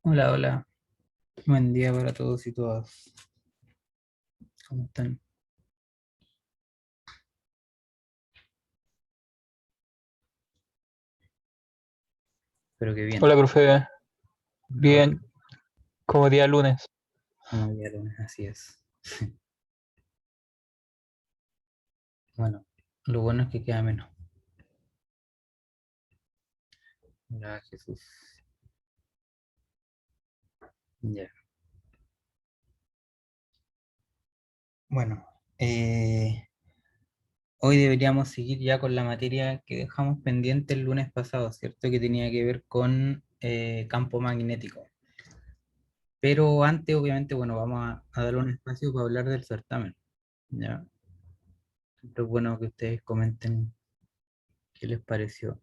Hola, hola. Buen día para todos y todas. ¿Cómo están? Espero que bien. Hola, profe. Hola, hola. Bien, como día lunes. Como día lunes, así es. Bueno, lo bueno es que queda menos. Hola, Jesús. Ya. Bueno, hoy deberíamos seguir ya con la materia que dejamos pendiente el lunes pasado, ¿cierto? Que tenía que ver con campo magnético. Pero antes, obviamente, bueno, vamos a darle un espacio para hablar del certamen. Ya. Siempre es bueno que ustedes comenten qué les pareció.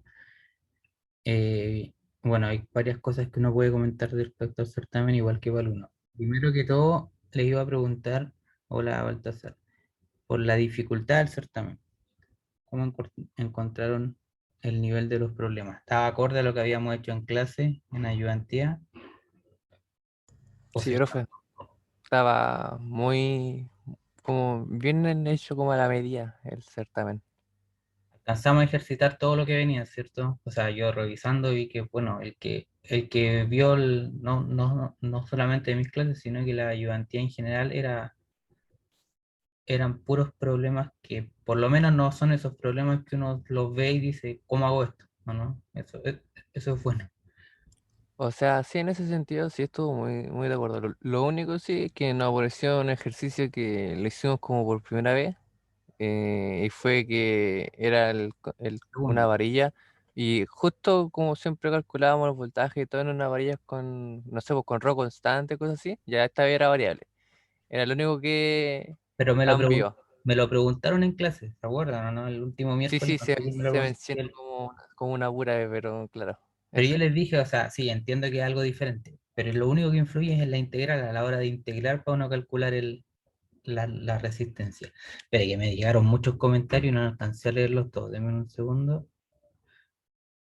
Eh, bueno, hay varias cosas que uno puede comentar respecto al certamen, igual que para el uno. Primero que todo, les iba a preguntar, hola Baltasar, por la dificultad del certamen. ¿Cómo encontraron el nivel de los problemas? ¿Estaba acorde a lo que habíamos hecho en clase, en ayudantía? ¿O Sí, se profe. Estaba muy, como bien hecho como a la medida el certamen. alcanzamos a ejercitar todo lo que venía, ¿cierto? O sea, yo revisando vi que, bueno, el que vio, no solamente mis clases, sino que la ayudantía en general eran puros problemas que por lo menos no son esos problemas que uno los ve y dice, ¿cómo hago esto? ¿No? Eso es bueno. O sea, sí, en ese sentido sí estuvo muy de acuerdo. Lo único sí es que nos apareció un ejercicio que lo hicimos como por primera vez, y fue que era una Segundo, varilla, y justo como siempre calculábamos los voltajes y todo en una varilla con, no sé, pues con rho constante, cosas así, ya esta vez era variable. Era lo único que pero cambió. me lo preguntaron en clase, ¿se acuerdan? ¿O no? El último Sí, miércoles, sí, no se, sé quién me lo se preguntó. menciona como una pura E, pero claro, Pero yo eso. les dije, o sea, sí, entiendo que es algo diferente, pero lo único que influye es en la integral a la hora de integrar para uno calcular la resistencia. Espera, que me llegaron muchos comentarios y no alcancé a leerlos todos. Denme un segundo.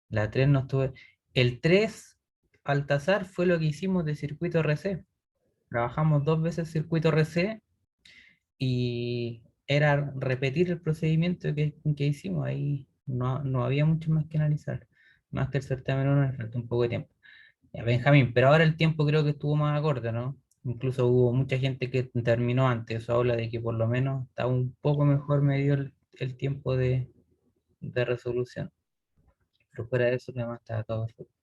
La 3 no estuve. El 3 Altazar fue lo que hicimos de circuito RC. Trabajamos dos veces circuito RC y era repetir el procedimiento que hicimos. Ahí no había mucho más que analizar. Más que el certamen uno, le faltó un poco de tiempo. Ya, Benjamín, pero ahora el tiempo creo que estuvo más acorde, ¿no? Incluso hubo mucha gente que terminó antes. Eso habla de que por lo menos está un poco mejor medido el tiempo de resolución. Pero fuera de eso, lo demás estaba todo perfecto.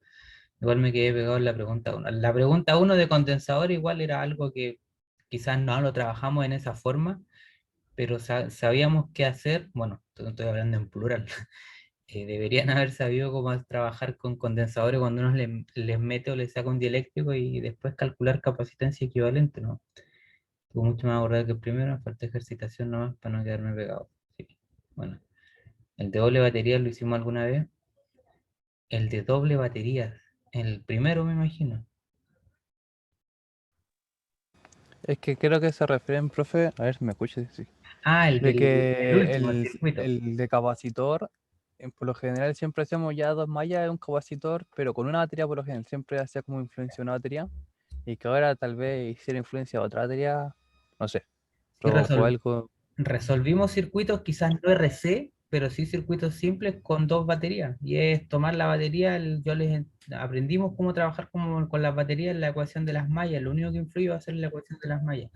Igual me quedé pegado en la pregunta uno. La pregunta uno de condensador igual era algo que quizás no lo trabajamos en esa forma, pero sabíamos qué hacer. Bueno, estoy hablando en plural. Deberían haber sabido cómo trabajar con condensadores cuando uno les mete o les saca un dieléctrico y después calcular capacitancia equivalente, ¿no? Estuvo mucho más abordado que el primero, me falta ejercitación nomás para no quedarme pegado. Sí. Bueno, el de doble batería lo hicimos alguna vez. El de doble batería, el primero me imagino. Es que creo que se refieren, profe, a ver si me escucha, sí. Ah, De el que último, el circuito. el de capacitor, por lo general siempre hacemos ya dos mallas de un capacitor, pero con una batería por lo general siempre hacía como influencia una batería, y que ahora tal vez hiciera influencia a otra batería, no sé, Sí, pero fue algo. resolvimos circuitos, quizás no RC, pero sí circuitos simples con dos baterías. Y es tomar la batería, aprendimos cómo trabajar con las baterías en la ecuación de las mallas. Lo único que influye va a ser la ecuación de las mallas.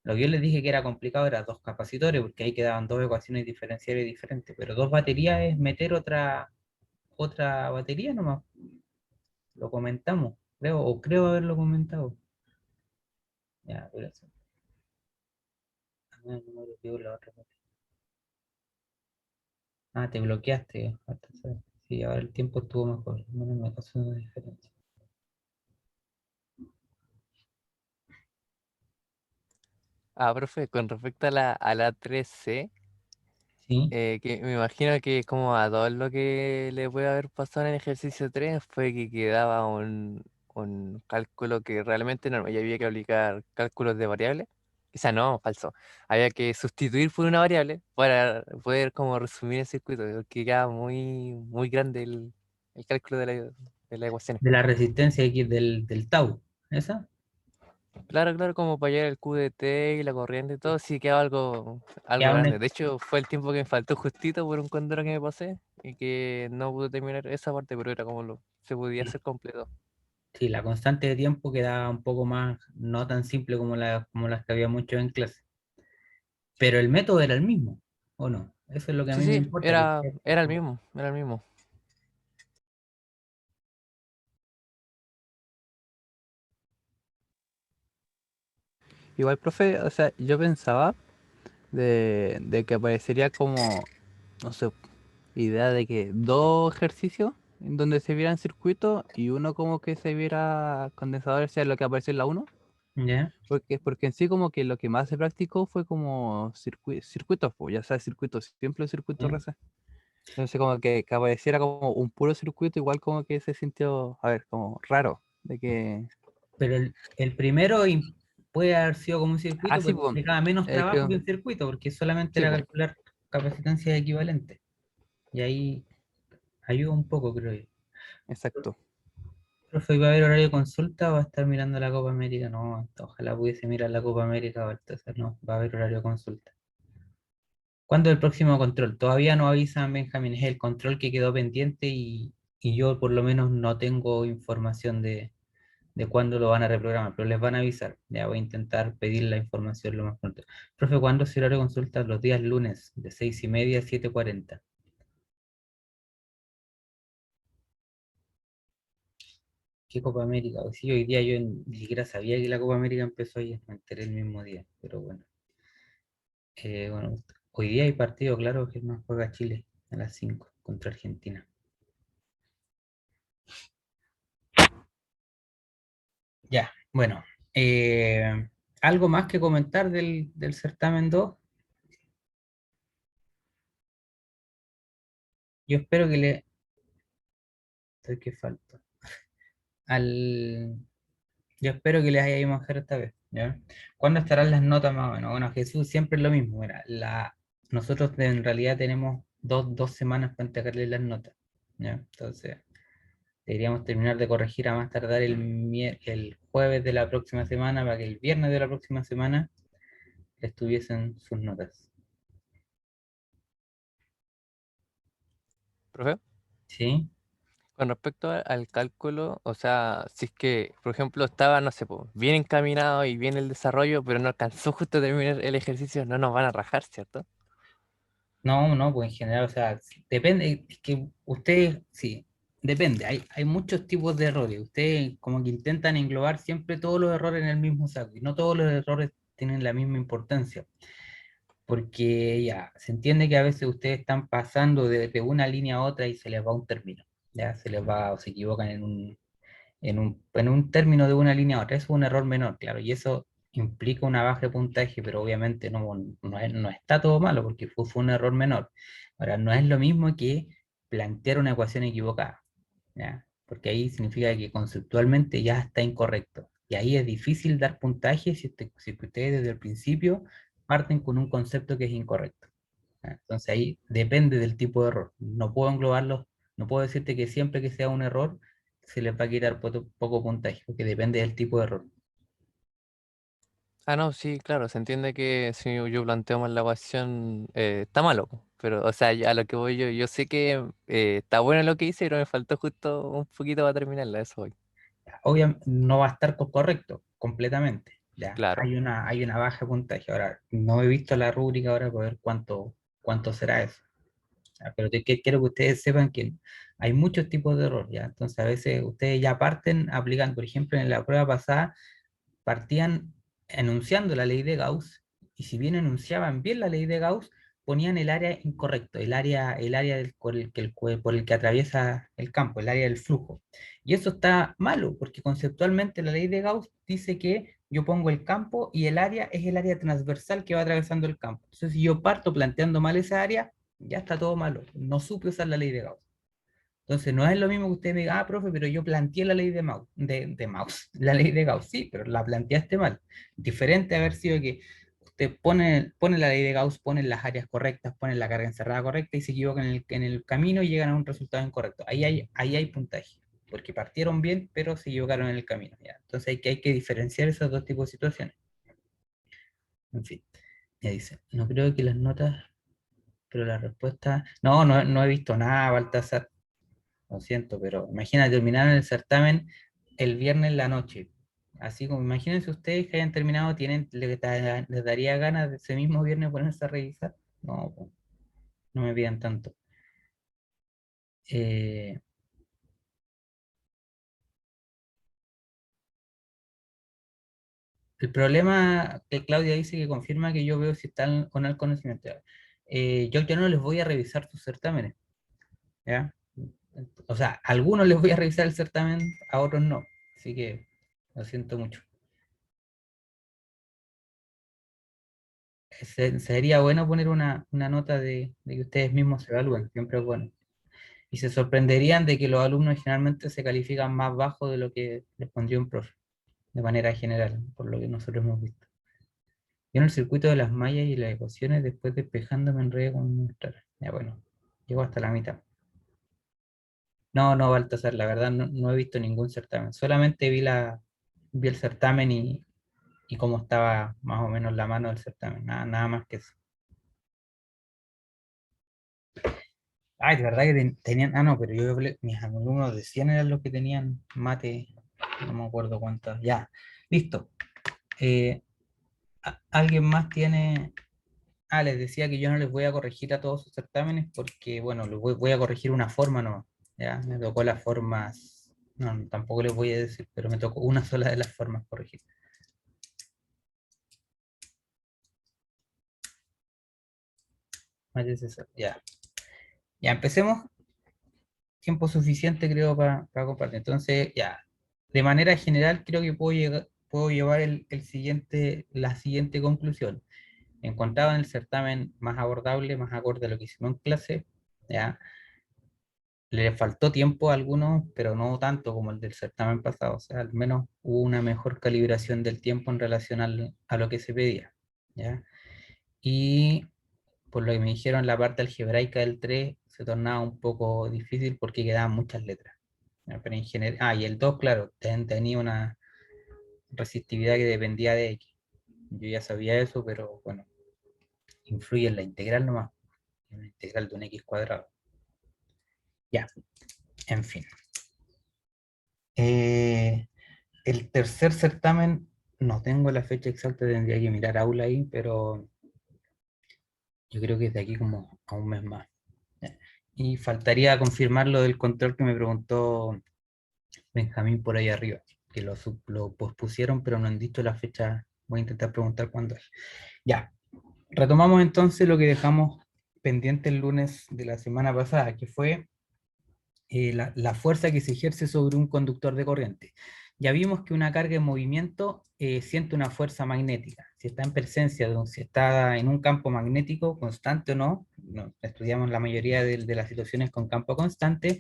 Lo que yo les dije que era complicado era dos capacitores, porque ahí quedaban dos ecuaciones diferenciales diferentes. Pero dos baterías es meter otra batería nomás. Lo comentamos, creo, o creo haberlo comentado. Ya, pero eso. Ah, no me olvidó la otra parte. Ah, te bloqueaste. Sí, ahora el tiempo estuvo mejor. No me pasó una diferencia. Ah, profe, con respecto a la 3C, Sí, que me imagino que como a todo lo que le puede haber pasado en el ejercicio 3 fue que quedaba un cálculo que realmente no, ya había que aplicar cálculos de variables. O sea, no, falso. Había que sustituir por una variable para poder como resumir el circuito, porque quedaba muy grande el cálculo de la... de las ecuaciones. De la resistencia X del tau, ¿esa? Claro, claro, como para hallar el QDT y la corriente y todo, sí quedaba algo Ya una, grande. De hecho, fue el tiempo que me faltó justito por un condoro que me pasé y que no pude terminar esa parte, pero era como se podía hacer completo. sí, la constante de tiempo quedaba un poco más, no tan simple como las que había mucho en clase. Pero el método era el mismo, ¿o no? Eso es lo que a Sí, mí me sí, importa. era el mismo, era el mismo. Igual, profe, o sea, yo pensaba de que aparecería como, no sé, idea de que dos ejercicios en donde se vieran circuitos y uno como que se viera condensador, sea lo que apareció en la uno. ¿Ya? Porque en sí como que lo que más se practicó fue como circuitos, pues, ya sea circuitos simples o circuitos ¿Ya? RC. Entonces como que apareciera como un puro circuito, igual como que se sintió, a ver, como raro, de que... Pero el primero puede haber sido como un Ah, circuito, sí, pero pues, implicaba menos es trabajo que... que un circuito, porque solamente Sí, era pues, calcular capacitancias equivalentes. Y ahí ayuda un poco, creo yo. exacto. Profe, ¿va a haber horario de consulta o va a estar mirando la Copa América? No, ojalá pudiese mirar la Copa América, Baltasar, no, va a haber horario de consulta. ¿Cuándo es el próximo control? Todavía no avisan, Benjamín, es el control que quedó pendiente y yo por lo menos no tengo información de cuándo lo van a reprogramar, pero les van a avisar. Ya voy a intentar pedir la información lo más pronto. Profe, ¿cuándo es el horario de consulta? Los días lunes, de 6:30 a 7:40. ¿Qué Copa América? O sí, hoy día yo ni siquiera sabía que la Copa América empezó ayer, me enteré el mismo día, pero bueno. Bueno, hoy día hay partido, claro, Germán juega Chile a las 5 contra Argentina. Ya, bueno. ¿Algo más que comentar del certamen 2? Yo espero que le... ¿Qué falta? Al... Yo espero que les haya ido mejor esta vez, ¿ya? ¿Cuándo estarán las notas más o menos? Bueno, Jesús, siempre es lo mismo. Mira, nosotros en realidad tenemos dos semanas para entregarle las notas, ¿ya? Entonces, deberíamos terminar de corregir a más tardar el jueves de la próxima semana para que el viernes de la próxima semana les tuviesen sus notas. Profe, ¿Sí? con respecto al cálculo, o sea, si es que, por ejemplo, estaba, no sé, po, bien encaminado y bien el desarrollo, pero no alcanzó justo a terminar el ejercicio, no nos van a rajar, ¿cierto? No, no, pues en general, o sea, depende, es que ustedes, sí, depende, hay muchos tipos de errores, ustedes como que intentan englobar siempre todos los errores en el mismo saco, y no todos los errores tienen la misma importancia, porque ya, se entiende que a veces ustedes están pasando de una línea a otra y se les va un término, ya, se les va o se equivocan en un término de una línea a otra. Eso es un error menor, claro, y eso implica una baja de puntaje, pero obviamente no está todo malo porque fue un error menor. Ahora, no es lo mismo que plantear una ecuación equivocada, ¿ya? Porque ahí significa que conceptualmente ya está incorrecto. Y ahí es difícil dar puntaje si ustedes desde el principio parten con un concepto que es incorrecto. ¿Ya? Entonces ahí depende del tipo de error. No puedo englobarlos, no puedo decirte que siempre que sea un error se les va a quitar poco puntaje, porque depende del tipo de error. Ah, no, sí, claro, se entiende que si yo planteo mal la ecuación, está malo, po, pero, o sea, a lo que voy yo sé que está bueno lo que hice, pero me faltó justo un poquito para terminarla, eso voy. Obviamente no va a estar correcto completamente. Ya, Claro. hay una baja de puntaje. Ahora, no he visto la rúbrica ahora para ver cuánto será eso. Ya, pero quiero que ustedes sepan que hay muchos tipos de error, ¿ya? Entonces, a veces ustedes ya parten aplicando, por ejemplo, en la prueba pasada, partían enunciando la ley de Gauss, y si bien enunciaban bien la ley de Gauss, ponían el área incorrecto, el área por el que atraviesa el campo, el área del flujo. Y eso está malo, porque conceptualmente la ley de Gauss dice que yo pongo el campo y el área es el área transversal que va atravesando el campo. Entonces, si yo parto planteando mal esa área, ya está todo malo. No supe usar la ley de Gauss. Entonces, no es lo mismo que usted me diga, profe, pero yo planteé la ley de Maus, la ley de Gauss, sí, pero la planteaste mal. Diferente a haber sido que usted pone la ley de Gauss, pone las áreas correctas, pone la carga encerrada correcta y se equivoca en el camino y llegan a un resultado incorrecto. Ahí hay puntaje. porque partieron bien, pero se equivocaron en el camino. ¿Ya? Entonces hay que diferenciar esos dos tipos de situaciones. En fin, ya dice, no creo que las notas, pero la respuesta... No he visto nada, Baltasar, lo siento, pero imagina, terminaron el certamen el viernes en la noche. Así como imagínense ustedes que hayan terminado, les daría ganas de ese mismo viernes ponerse a revisar. No, po, no me pidan tanto. Eh, el problema que Claudia dice que confirma que yo veo si están o no el conocimiento. Yo ya no les voy a revisar sus certámenes, ¿ya? O sea, a algunos les voy a revisar el certamen, a otros no. Así que lo siento mucho. Sería bueno poner una nota de que ustedes mismos se evalúen, siempre es bueno. Y se sorprenderían de que los alumnos generalmente se califican más bajo de lo que les pondría un profe, de manera general, por lo que nosotros hemos visto. Yo en el circuito de las mallas y las ecuaciones, después despejando me enredé con un ya bueno, llego hasta la mitad. No, Baltasar, la verdad no he visto ningún certamen. Solamente vi el certamen y cómo estaba más o menos la mano del certamen. Nada más que eso. Ay, de verdad que tenían... Ah, no, pero mis alumnos de 100 eran los que tenían mate. No me acuerdo cuántas. Ya, listo. Eh, ¿Alguien más tiene...? Ah, les decía que yo no les voy a corregir a todos sus certámenes porque, bueno, voy a corregir una forma, no. Ya, me tocó las formas... No, tampoco les voy a decir, pero me tocó una sola de las formas corregir. Ya. Ya, empecemos. Tiempo suficiente, creo, para compartir. Entonces, ya. De manera general, creo que puedo llevar la siguiente conclusión. Encontraban el certamen más abordable, más acorde a lo que hicimos en clase, ¿ya? Le faltó tiempo a algunos, pero no tanto como el del certamen pasado, o sea, al menos hubo una mejor calibración del tiempo en relación a lo que se pedía, ¿ya? Y por lo que me dijeron, la parte algebraica del 3 se tornaba un poco difícil porque quedaban muchas letras, ¿ya? Pero en general, y el 2 claro, tenía una resistividad que dependía de X. Yo ya sabía eso, pero bueno, influye en la integral nomás, en la integral de un X cuadrado. Ya, en fin. El tercer certamen, no tengo la fecha exacta, tendría que mirar aula ahí, pero yo creo que es de aquí como a un mes más. Y faltaría confirmar lo del control que me preguntó Benjamín por ahí arriba, que lo pospusieron, pero no han dicho la fecha. Voy a intentar preguntar cuándo es. Ya, retomamos entonces lo que dejamos pendiente el lunes de la semana pasada, que fue la fuerza que se ejerce sobre un conductor de corriente. Ya vimos que una carga en movimiento siente una fuerza magnética. Si está en presencia, si está en un campo magnético constante o no, estudiamos la mayoría de las situaciones con campo constante,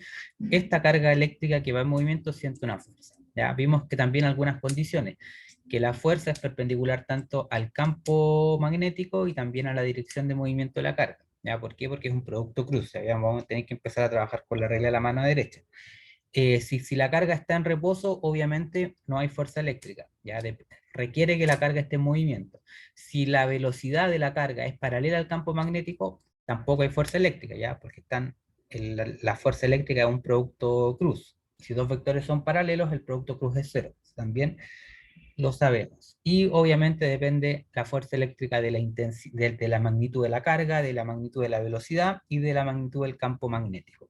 esta carga eléctrica que va en movimiento siente una fuerza. Ya vimos que también algunas condiciones, que la fuerza es perpendicular tanto al campo magnético y también a la dirección de movimiento de la carga. ¿Ya? ¿Por qué? Porque es un producto cruce. ¿Ya? Vamos a tener que empezar a trabajar con la regla de la mano derecha. Si la carga está en reposo, obviamente no hay fuerza eléctrica. ¿Ya? Requiere que la carga esté en movimiento. Si la velocidad de la carga es paralela al campo magnético, tampoco hay fuerza eléctrica, ¿ya? Porque la fuerza eléctrica es un producto cruz. Si dos vectores son paralelos, el producto cruz es cero. También lo sabemos. Y obviamente depende la fuerza eléctrica de la magnitud de la carga, de la magnitud de la velocidad y de la magnitud del campo magnético.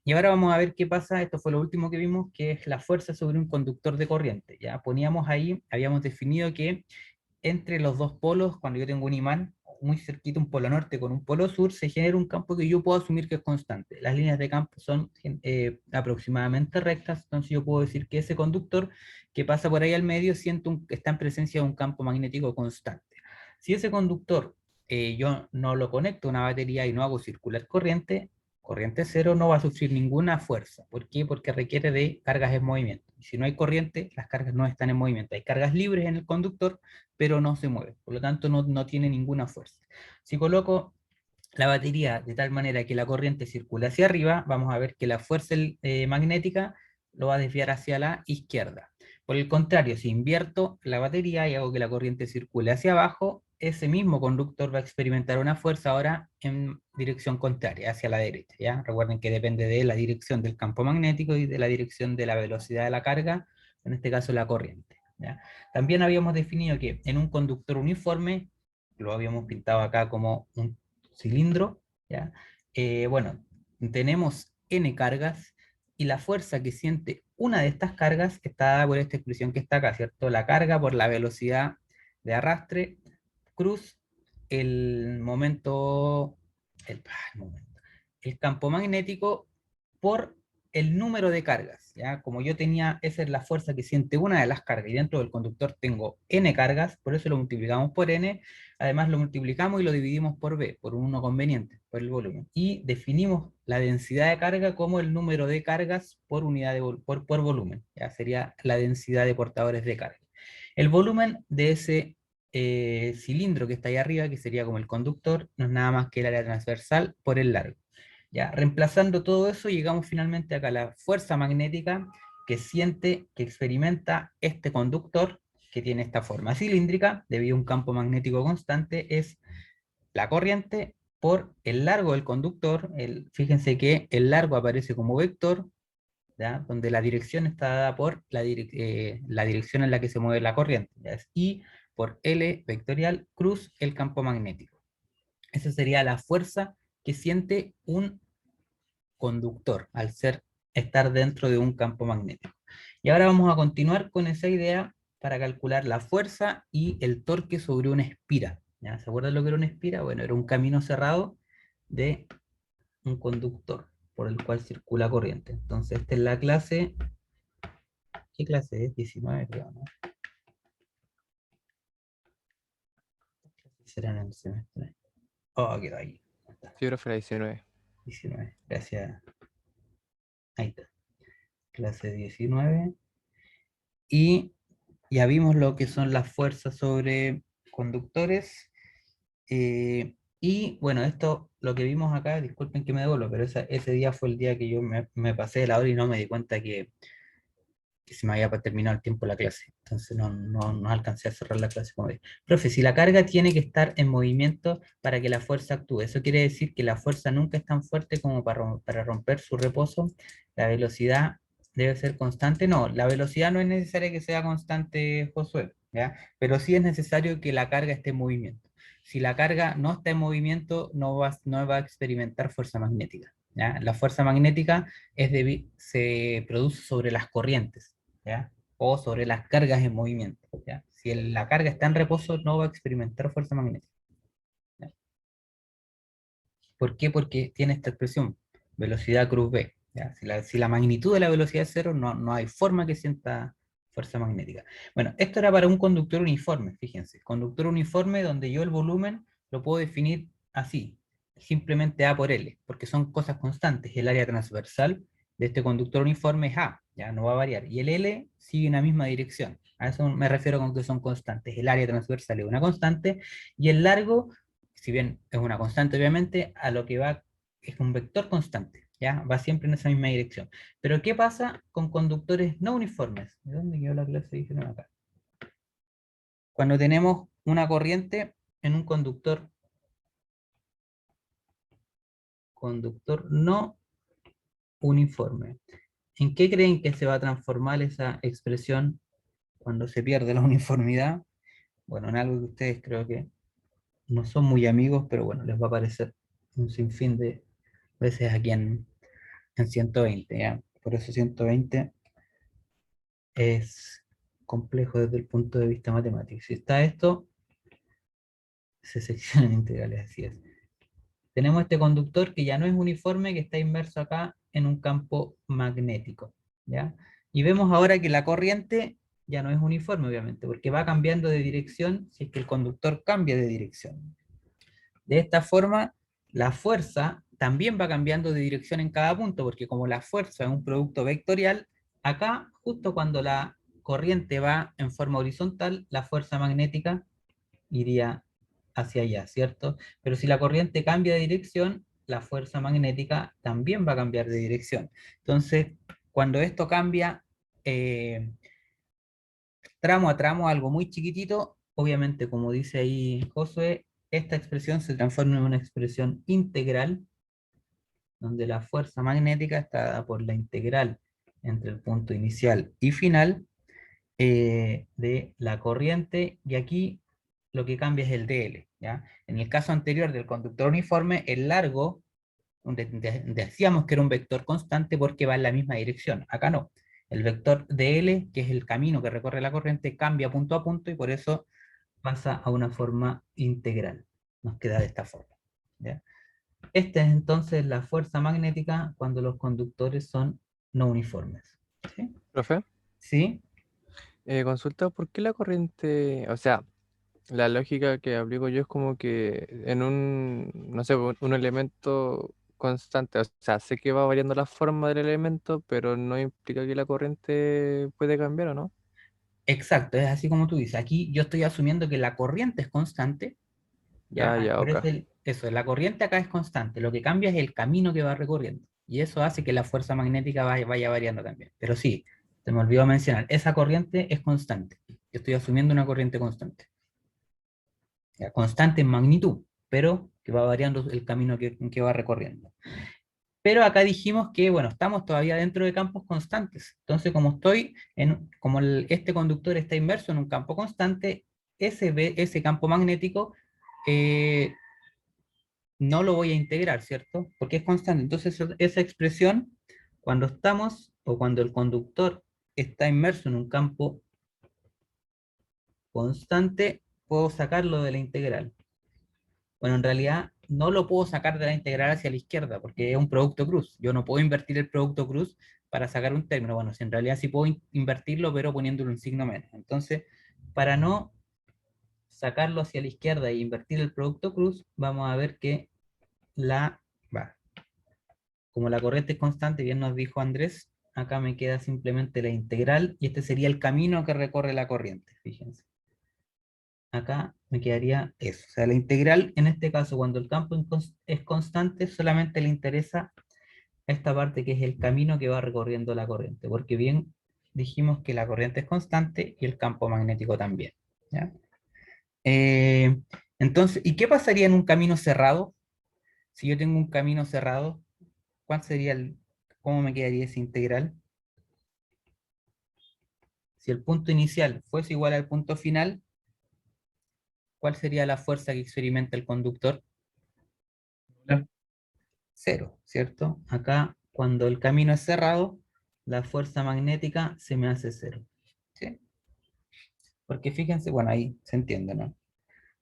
Y ahora vamos a ver qué pasa, esto fue lo último que vimos, que es la fuerza sobre un conductor de corriente. Ya poníamos ahí, habíamos definido que entre los dos polos, cuando yo tengo un imán muy cerquita, un polo norte con un polo sur, se genera un campo que yo puedo asumir que es constante. Las líneas de campo son aproximadamente rectas, entonces yo puedo decir que ese conductor que pasa por ahí al medio está en presencia de un campo magnético constante. Si ese conductor yo no lo conecto a una batería y no hago circular corriente cero, no va a sufrir ninguna fuerza. ¿Por qué? Porque requiere de cargas en movimiento. Si no hay corriente, las cargas no están en movimiento. Hay cargas libres en el conductor, pero no se mueve. Por lo tanto, no tiene ninguna fuerza. Si coloco la batería de tal manera que la corriente circula hacia arriba, vamos a ver que la fuerza magnética lo va a desviar hacia la izquierda. Por el contrario, si invierto la batería y hago que la corriente circule hacia abajo, ese mismo conductor va a experimentar una fuerza ahora en dirección contraria, hacia la derecha, ¿ya? Recuerden que depende de la dirección del campo magnético y de la dirección de la velocidad de la carga, en este caso la corriente, ¿ya? También habíamos definido que en un conductor uniforme, lo habíamos pintado acá como un cilindro, ¿ya? Bueno, tenemos n cargas, y la fuerza que siente una de estas cargas está dada por esta expresión que está acá, ¿cierto? La carga por la velocidad de arrastre, cruz, el momento, el campo magnético por el número de cargas, ¿ya? Como yo tenía, esa es la fuerza que siente una de las cargas, y dentro del conductor tengo n cargas, por eso lo multiplicamos por n, además lo multiplicamos y lo dividimos por b, por un 1 conveniente, por el volumen, y definimos la densidad de carga como el número de cargas por unidad de por volumen, ya sería la densidad de portadores de carga. El volumen de ese cilindro que está ahí arriba, que sería como el conductor, no es nada más que el área transversal por el largo. Ya, reemplazando todo eso, llegamos finalmente acá a la fuerza magnética que siente, que experimenta este conductor, que tiene esta forma cilíndrica, debido a un campo magnético constante, es la corriente por el largo del conductor. Fíjense que el largo aparece como vector, ¿ya? Donde la dirección está dada por la dirección en la que se mueve la corriente, ¿ya? Es I por L vectorial cruz el campo magnético. Esa sería la fuerza que siente un conductor al estar dentro de un campo magnético. Y ahora vamos a continuar con esa idea para calcular la fuerza y el torque sobre una espira, ¿ya? ¿Se acuerdan lo que era una espira? Bueno, era un camino cerrado de un conductor por el cual circula corriente. Entonces esta es la clase, ¿qué clase es? 19, creo, ¿no? ¿Qué será en el semestre? Oh, quedó ahí. Sí, profe, la 19. 19, gracias. Ahí está. Clase 19. Y ya vimos lo que son las fuerzas sobre conductores. Y bueno, esto, lo que vimos acá, disculpen que me devuelvo, pero ese día fue el día que yo me pasé de la hora y no me di cuenta que se me había terminado el tiempo de la clase. Entonces no alcancé a cerrar la clase como dije. Profe, si la carga tiene que estar en movimiento para que la fuerza actúe, eso quiere decir que la fuerza nunca es tan fuerte como para romper su reposo, la velocidad debe ser constante. No, la velocidad no es necesaria que sea constante, Josué, ¿ya? Pero sí es necesario que la carga esté en movimiento. Si la carga no está en movimiento, no va a experimentar fuerza magnética, ¿ya? La fuerza magnética se produce sobre las corrientes, ¿ya? O sobre las cargas en movimiento, ¿ya? Si la carga está en reposo, no va a experimentar fuerza magnética, ¿ya? ¿Por qué? Porque tiene esta expresión, velocidad cruz V, ¿ya? Si la magnitud de la velocidad es cero, no hay forma que sienta fuerza magnética. Bueno, esto era para un conductor uniforme, fíjense, conductor uniforme donde yo el volumen lo puedo definir así, simplemente A por L, porque son cosas constantes. El área transversal de este conductor uniforme es A, ya no va a variar, y el L sigue en la misma dirección. A eso me refiero con que son constantes. El área transversal es una constante, y el largo, si bien es una constante obviamente, a lo que va es un vector constante, ¿ya? Va siempre en esa misma dirección. Pero ¿qué pasa con conductores no uniformes? ¿De dónde quedó la clase? Dijeron acá. Cuando tenemos una corriente en un conductor no uniforme. ¿En qué creen que se va a transformar esa expresión cuando se pierde la uniformidad? Bueno, en algo que ustedes creo que no son muy amigos, pero bueno, les va a aparecer un sinfín de veces aquí en 120, ¿ya? Por eso 120 es complejo desde el punto de vista matemático. Si está esto, se seccionan integrales, así es. Tenemos este conductor que ya no es uniforme, que está inmerso acá en un campo magnético, ¿ya? Y vemos ahora que la corriente ya no es uniforme, obviamente, porque va cambiando de dirección si es que el conductor cambia de dirección. De esta forma, la fuerza también va cambiando de dirección en cada punto, porque como la fuerza es un producto vectorial, acá, justo cuando la corriente va en forma horizontal, la fuerza magnética iría hacia allá, ¿cierto? Pero si la corriente cambia de dirección, la fuerza magnética también va a cambiar de dirección. Entonces, cuando esto cambia tramo a tramo, algo muy chiquitito, obviamente, como dice ahí Josué, esta expresión se transforma en una expresión integral, donde la fuerza magnética está dada por la integral entre el punto inicial y final de la corriente, y aquí lo que cambia es el dl, ¿ya? En el caso anterior del conductor uniforme, el largo, decíamos que era un vector constante porque va en la misma dirección. Acá no. El vector dl, que es el camino que recorre la corriente, cambia punto a punto y por eso pasa a una forma integral. Nos queda de esta forma, ¿ya? Esta es entonces la fuerza magnética cuando los conductores son no uniformes. ¿Sí? Profe, ¿Sí? consulta por qué la corriente, o sea, la lógica que aplico yo es como que en un, no sé, un elemento constante, o sea, sé que va variando la forma del elemento, pero no implica que la corriente puede cambiar, ¿o no? Exacto, es así como tú dices. Aquí yo estoy asumiendo que la corriente es constante, ¿ya? Ah, ya, Por ok. eso, eso, la corriente acá es constante. Lo que cambia es el camino que va recorriendo. Y eso hace que la fuerza magnética vaya variando también. Pero sí, se me olvidó mencionar, esa corriente es constante. Yo estoy asumiendo una corriente constante. Ya, constante en magnitud, pero que va variando el camino que va recorriendo. Pero acá dijimos que, bueno, estamos todavía dentro de campos constantes. Entonces, como como este conductor está inmerso en un campo constante, ese campo magnético no lo voy a integrar, ¿cierto? Porque es constante. Entonces, esa expresión, cuando estamos o cuando el conductor está inmerso en un campo constante, puedo sacarlo de la integral. Bueno, en realidad no lo puedo sacar de la integral hacia la izquierda porque es un producto cruz. Yo no puedo invertir el producto cruz para sacar un término. Bueno, si en realidad sí puedo invertirlo, pero poniéndole un signo menos. Entonces, para no sacarlo hacia la izquierda e invertir el producto cruz, vamos a ver que la, va, como la corriente es constante, bien nos dijo Andrés, acá me queda simplemente la integral y este sería el camino que recorre la corriente, fíjense. Acá me quedaría eso. O sea, la integral, en este caso, cuando el campo es constante, solamente le interesa esta parte que es el camino que va recorriendo la corriente, porque bien dijimos que la corriente es constante y el campo magnético también, ¿ya? Eh, entonces, ¿y qué pasaría en un camino cerrado? Si yo tengo un camino cerrado, ¿cuál sería cómo me quedaría esa integral? Si el punto inicial fuese igual al punto final, ¿cuál sería la fuerza que experimenta el conductor? Cero, ¿cierto? Acá, cuando el camino es cerrado, la fuerza magnética se me hace cero, ¿sí? Porque fíjense, bueno, ahí se entiende, ¿no?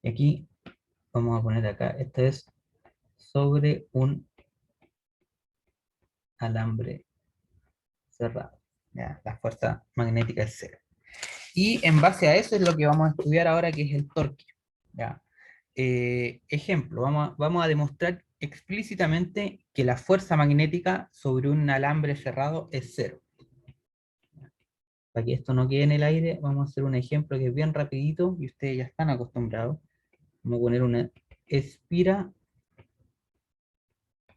Y aquí, vamos a poner acá, este es sobre un alambre cerrado, ¿ya? La fuerza magnética es cero. Y en base a eso es lo que vamos a estudiar ahora, que es el torque, ¿ya? Ejemplo, vamos a demostrar explícitamente que la fuerza magnética sobre un alambre cerrado es cero. Para que esto no quede en el aire, vamos a hacer un ejemplo que es bien rapidito y ustedes ya están acostumbrados. Vamos a poner una espira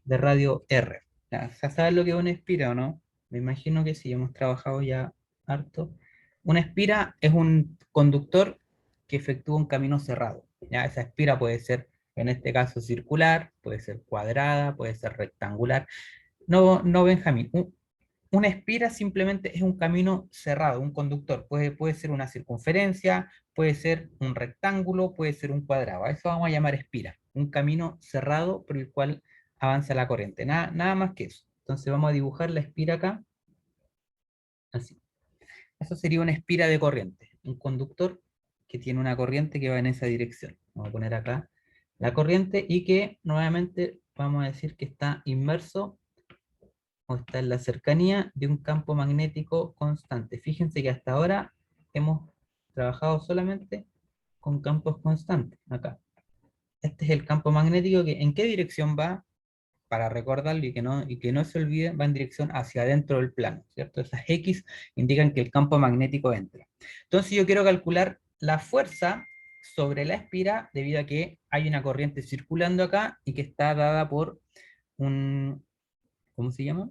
de radio R. Ya saben lo que es una espira, ¿o no? Me imagino que sí, hemos trabajado ya harto. Una espira es un conductor que efectúa un camino cerrado. ¿Ya? Esa espira puede ser, en este caso, circular, puede ser cuadrada, puede ser rectangular. No, no, Benjamín. Una espira simplemente es un camino cerrado, un conductor. Puede ser una circunferencia, puede ser un rectángulo, puede ser un cuadrado. A eso vamos a llamar espira. Un camino cerrado por el cual avanza la corriente. Nada más que eso. Entonces vamos a dibujar la espira acá. Así. Eso sería una espira de corriente. Un conductor que tiene una corriente que va en esa dirección. Vamos a poner acá la corriente y que nuevamente vamos a decir que está inmerso o está en la cercanía de un campo magnético constante. Fíjense que hasta ahora hemos trabajado solamente con campos constantes, acá. Este es el campo magnético que ¿en qué dirección va? Para recordarlo y que no se olvide, va en dirección hacia adentro del plano, ¿cierto? Esas X indican que el campo magnético entra. Entonces yo quiero calcular la fuerza sobre la espira debido a que hay una corriente circulando acá y que está dada por un, ¿cómo se llama?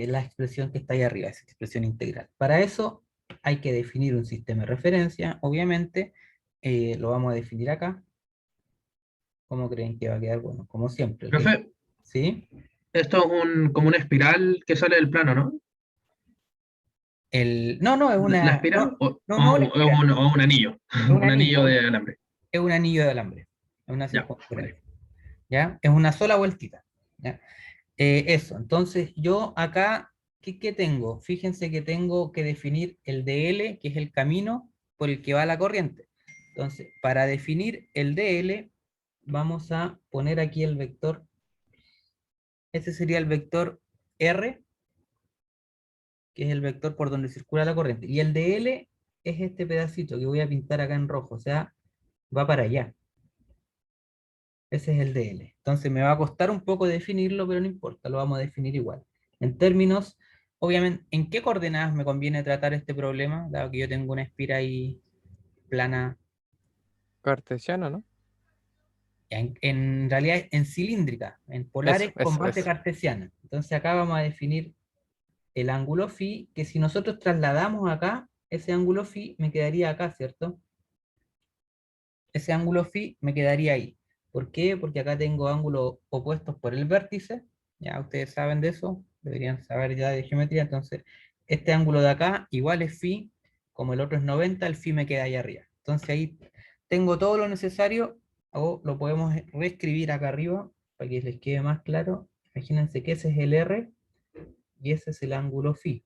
la expresión que está ahí arriba, esa expresión integral. Para eso hay que definir un sistema de referencia, obviamente, lo vamos a definir acá. ¿Cómo creen que va a quedar? Bueno, como siempre. Profe, ¿Sí? esto es como una espiral que sale del plano, ¿no? No, no, es ¿La una... espiral No, no, no una espiral, o un anillo? es un Un anillo anillo, de alambre. es un anillo de alambre, es una Ya, circunferencia, vale. ¿ya? Es una sola vueltita, ¿ya? Eso, entonces yo acá, ¿qué tengo? Fíjense que tengo que definir el DL, que es el camino por el que va la corriente. Entonces, para definir el DL, vamos a poner aquí el vector, ese sería el vector R, que es el vector por donde circula la corriente. Y el DL es este pedacito que voy a pintar acá en rojo, o sea, va para allá. Ese es el DL. Entonces me va a costar un poco definirlo, pero no importa, lo vamos a definir igual. En términos, obviamente, ¿en qué coordenadas me conviene tratar este problema? Dado que yo tengo una espira ahí plana, Cartesiano, ¿no? en realidad en cilíndrica, en polares con base Eso. cartesiana. Entonces acá vamos a definir el ángulo phi, que si nosotros trasladamos acá, ese ángulo phi me quedaría acá, ¿cierto? Ese ángulo phi me quedaría ahí. ¿Por qué? Porque acá tengo ángulos opuestos por el vértice, ya ustedes saben de eso, deberían saber ya de geometría, entonces este ángulo de acá igual es phi, como el otro es 90, el phi me queda ahí arriba. Entonces ahí tengo todo lo necesario, o lo podemos reescribir acá arriba, para que les quede más claro. Imagínense que ese es el R, y ese es el ángulo phi.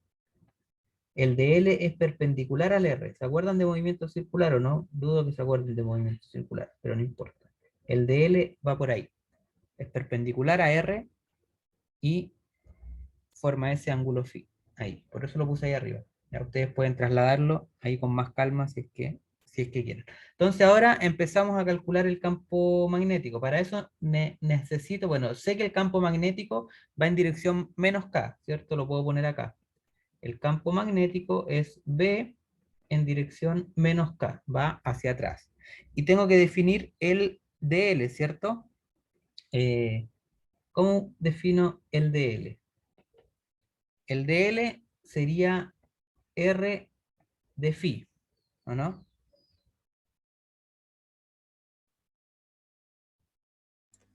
El de L es perpendicular al R. ¿Se acuerdan de movimiento circular o no? Dudo que se acuerden de movimiento circular, pero no importa. El de L va por ahí. Es perpendicular a R y forma ese ángulo phi. Ahí. Por eso lo puse ahí arriba. Ya ustedes pueden trasladarlo ahí con más calma si es que quieren. Entonces ahora empezamos a calcular el campo magnético. Para eso necesito, bueno, sé que el campo magnético va en dirección menos K, ¿cierto? Lo puedo poner acá. El campo magnético es B en dirección menos K, va hacia atrás. Y tengo que definir el DL, ¿cierto? ¿Cómo defino el DL? El DL sería R de phi, ¿o no?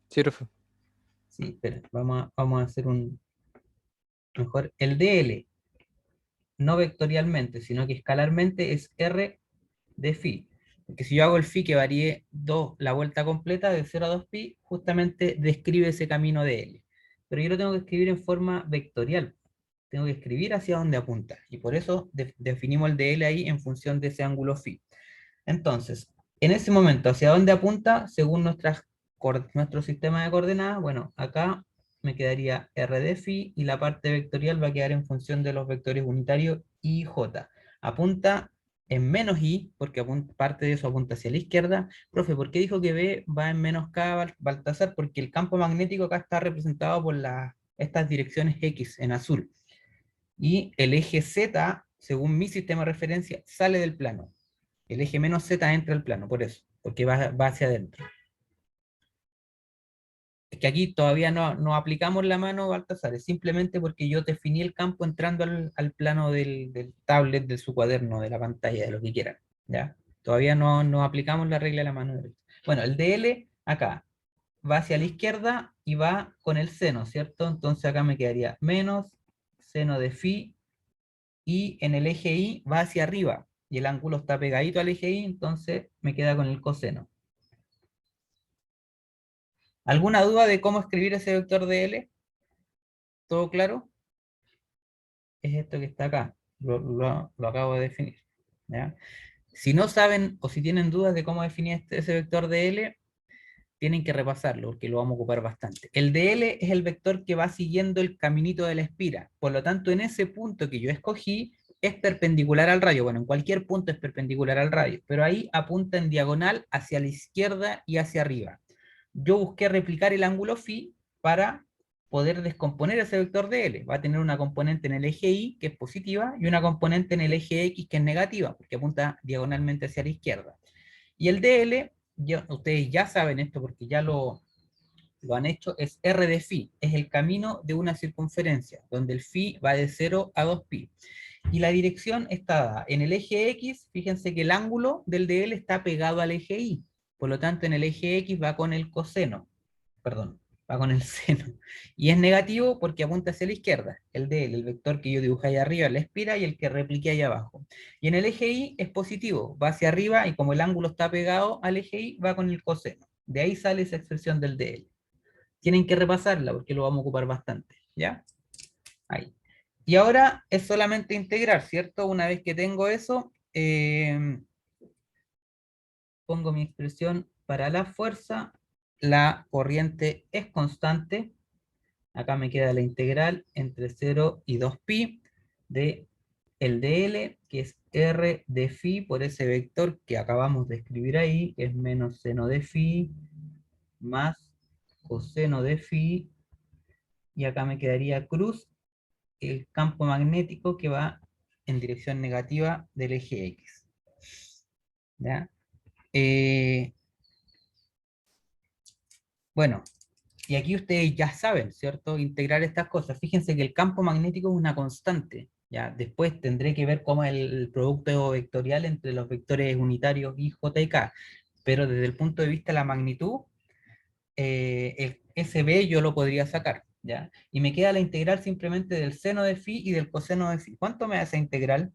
Sí, profe. Sí, espera, vamos a hacer un mejor. El DL, no vectorialmente, sino que escalarmente, es R de phi. Porque si yo hago el phi que varíe 2, la vuelta completa de 0 a 2 pi, justamente describe ese camino de L. Pero yo lo tengo que escribir en forma vectorial. Tengo que escribir hacia dónde apunta. Y por eso definimos el de L ahí en función de ese ángulo phi. Entonces, en ese momento, ¿hacia dónde apunta? Según nuestro sistema de coordenadas, bueno, acá me quedaría R de phi y la parte vectorial va a quedar en función de los vectores unitarios I y J. Apunta en menos I, porque parte de eso apunta hacia la izquierda. Profe, ¿por qué dijo que B va en menos K, Baltasar? Porque el campo magnético acá está representado por estas direcciones X en azul. Y el eje Z, según mi sistema de referencia, sale del plano. El eje menos Z entra al plano, por eso, porque va hacia adentro. Es que aquí todavía no aplicamos la mano, Baltasar, es simplemente porque yo definí el campo entrando al plano del tablet, de su cuaderno, de la pantalla, de lo que quieran. ¿Ya? Todavía no aplicamos la regla de la mano derecha. Bueno, el DL acá va hacia la izquierda y va con el seno, ¿cierto? Entonces acá me quedaría menos seno de phi, y en el eje Y va hacia arriba, y el ángulo está pegadito al eje Y, entonces me queda con el coseno. ¿Alguna duda de cómo escribir ese vector de L? ¿Todo claro? Es esto que está acá, lo acabo de definir. ¿Ya? Si no saben o si tienen dudas de cómo definir ese vector de L, tienen que repasarlo porque lo vamos a ocupar bastante. El de L es el vector que va siguiendo el caminito de la espira. Por lo tanto, en ese punto que yo escogí, es perpendicular al radio. Bueno, en cualquier punto es perpendicular al radio, pero ahí apunta en diagonal hacia la izquierda y hacia arriba. Yo busqué replicar el ángulo phi para poder descomponer ese vector de L. Va a tener una componente en el eje Y, que es positiva, y una componente en el eje X, que es negativa, porque apunta diagonalmente hacia la izquierda. Y el DL, ustedes ya saben esto porque ya lo lo han hecho, es R de phi, es el camino de una circunferencia, donde el phi va de 0 a 2pi. Y la dirección está dada en el eje X, fíjense que el ángulo del DL está pegado al eje Y, por lo tanto en el eje X va con el coseno, perdón, va con el seno, y es negativo porque apunta hacia la izquierda, el DL, el vector que yo dibujé ahí arriba, la espira, y el que repliqué ahí abajo. Y en el eje Y es positivo, va hacia arriba, y como el ángulo está pegado al eje Y, va con el coseno. De ahí sale esa expresión del DL. Tienen que repasarla porque lo vamos a ocupar bastante, ¿ya? Ahí. Y ahora es solamente integrar, ¿cierto? Una vez que tengo eso, pongo mi expresión para la fuerza, la corriente es constante, acá me queda la integral entre 0 y 2pi de el dl, que es r de phi por ese vector que acabamos de escribir ahí, que es menos seno de phi más coseno de phi, y acá me quedaría cruz el campo magnético que va en dirección negativa del eje X. ¿Ya? Bueno, y aquí ustedes ya saben, ¿cierto? Integrar estas cosas. Fíjense que el campo magnético es una constante. ¿Ya? Después tendré que ver cómo es el producto vectorial entre los vectores unitarios I, J y K. Pero desde el punto de vista de la magnitud, el SB yo lo podría sacar. ¿Ya? Y me queda la integral simplemente del seno de phi y del coseno de phi. ¿Cuánto me hace integral?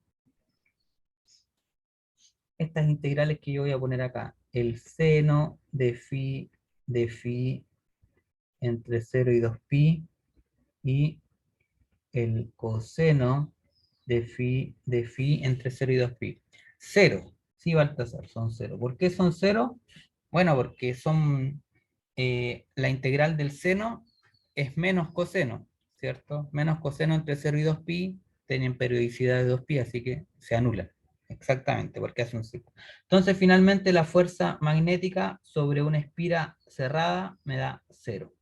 Estas integrales que yo voy a poner acá. El seno de phi entre 0 y 2pi y el coseno de phi entre 0 y 2pi. 0, sí, Baltasar, son 0. ¿Por qué son 0? Bueno, porque son la integral del seno es menos coseno, ¿cierto? Menos coseno entre 0 y 2pi tienen periodicidad de 2pi, así que se anulan. Exactamente, porque hace un ciclo. Entonces, finalmente, la fuerza magnética sobre una espira cerrada me da 0.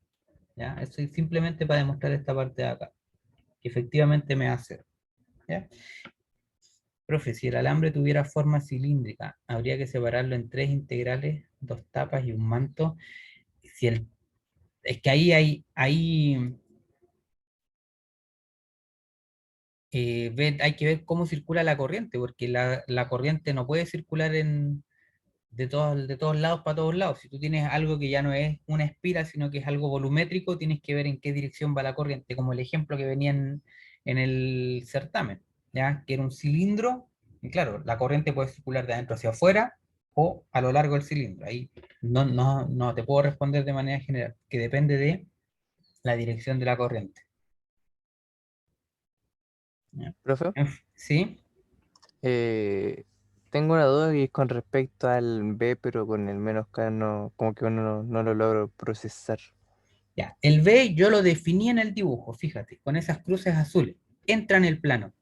¿Ya? Eso es simplemente para demostrar esta parte de acá, que efectivamente me da 0. ¿Ya? Profe, si el alambre tuviera forma cilíndrica, habría que separarlo en 3 integrales, 2 tapas y un manto. Si el, es que ahí hay que ver cómo circula la corriente, porque la corriente no puede circular de todos lados para todos lados. Si tú tienes algo que ya no es una espira, sino que es algo volumétrico, tienes que ver en qué dirección va la corriente, como el ejemplo que venía en el certamen, ¿ya? Que era un cilindro, y claro, la corriente puede circular de adentro hacia afuera o a lo largo del cilindro. Ahí no te puedo responder de manera general, que depende de la dirección de la corriente. ¿Ya? Profe, ¿Sí? tengo una duda y es con respecto al B, pero con el menos K no, como que uno no lo logro procesar. Ya. El B yo lo definí en el dibujo, fíjate, con esas cruces azules. Entra en el plano.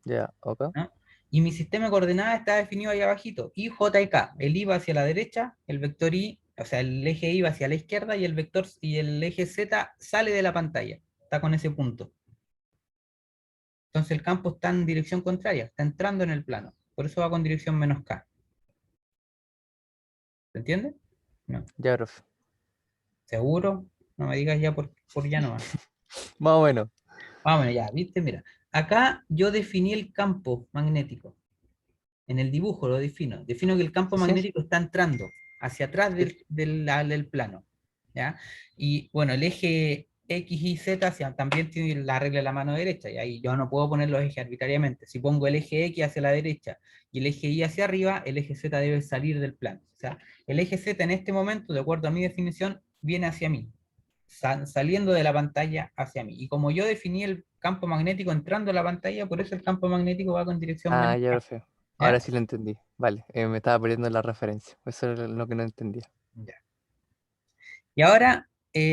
Ya, ok. ¿No? Y mi sistema de coordenadas está definido ahí abajito, I, J y K. El I va hacia la derecha, el vector I, o sea, el eje Y va hacia la izquierda y el vector y el eje Z sale de la pantalla. Está con ese punto. Entonces el campo está en dirección contraria, está entrando en el plano. Por eso va con dirección menos K. ¿Se entiende? No. Ya, profe. ¿Seguro? No me digas ya por ya nomás. Más o menos. Vámonos ya, ¿viste? Mira. Acá yo definí el campo magnético. En el dibujo lo defino. Defino que el campo Sí, sí. magnético está entrando hacia atrás Sí. del plano. ¿Ya? Y bueno, el eje X y Z también tiene la regla de la mano derecha, y ahí yo no puedo poner los ejes arbitrariamente. Si pongo el eje X hacia la derecha y el eje Y hacia arriba, el eje Z debe salir del plano. O sea, el eje Z en este momento, de acuerdo a mi definición, viene hacia mí, saliendo de la pantalla hacia mí. Y como yo definí el campo magnético entrando a la pantalla, por eso el campo magnético va con dirección Ah, menos ya, K. profe. Ahora ¿Ya? sí lo entendí. Vale, me estaba perdiendo la referencia. Eso es lo que no entendía. Ya. Y ahora,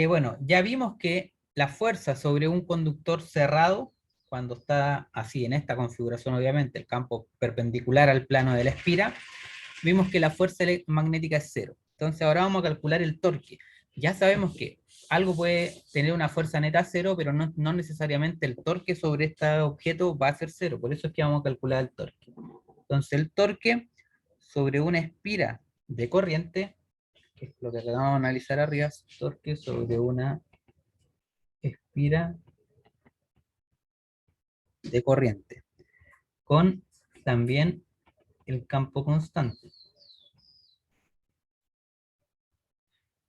bueno, ya vimos que la fuerza sobre un conductor cerrado, cuando está así en esta configuración, obviamente, el campo perpendicular al plano de la espira, vimos que la fuerza magnética es 0. Entonces ahora vamos a calcular el torque. Ya sabemos que algo puede tener una fuerza neta 0, pero no necesariamente el torque sobre este objeto va a ser 0. Por eso es que vamos a calcular el torque. Entonces el torque sobre una espira de corriente, que es lo que acabamos de analizar arriba, torque sobre una espira de corriente, con también el campo constante.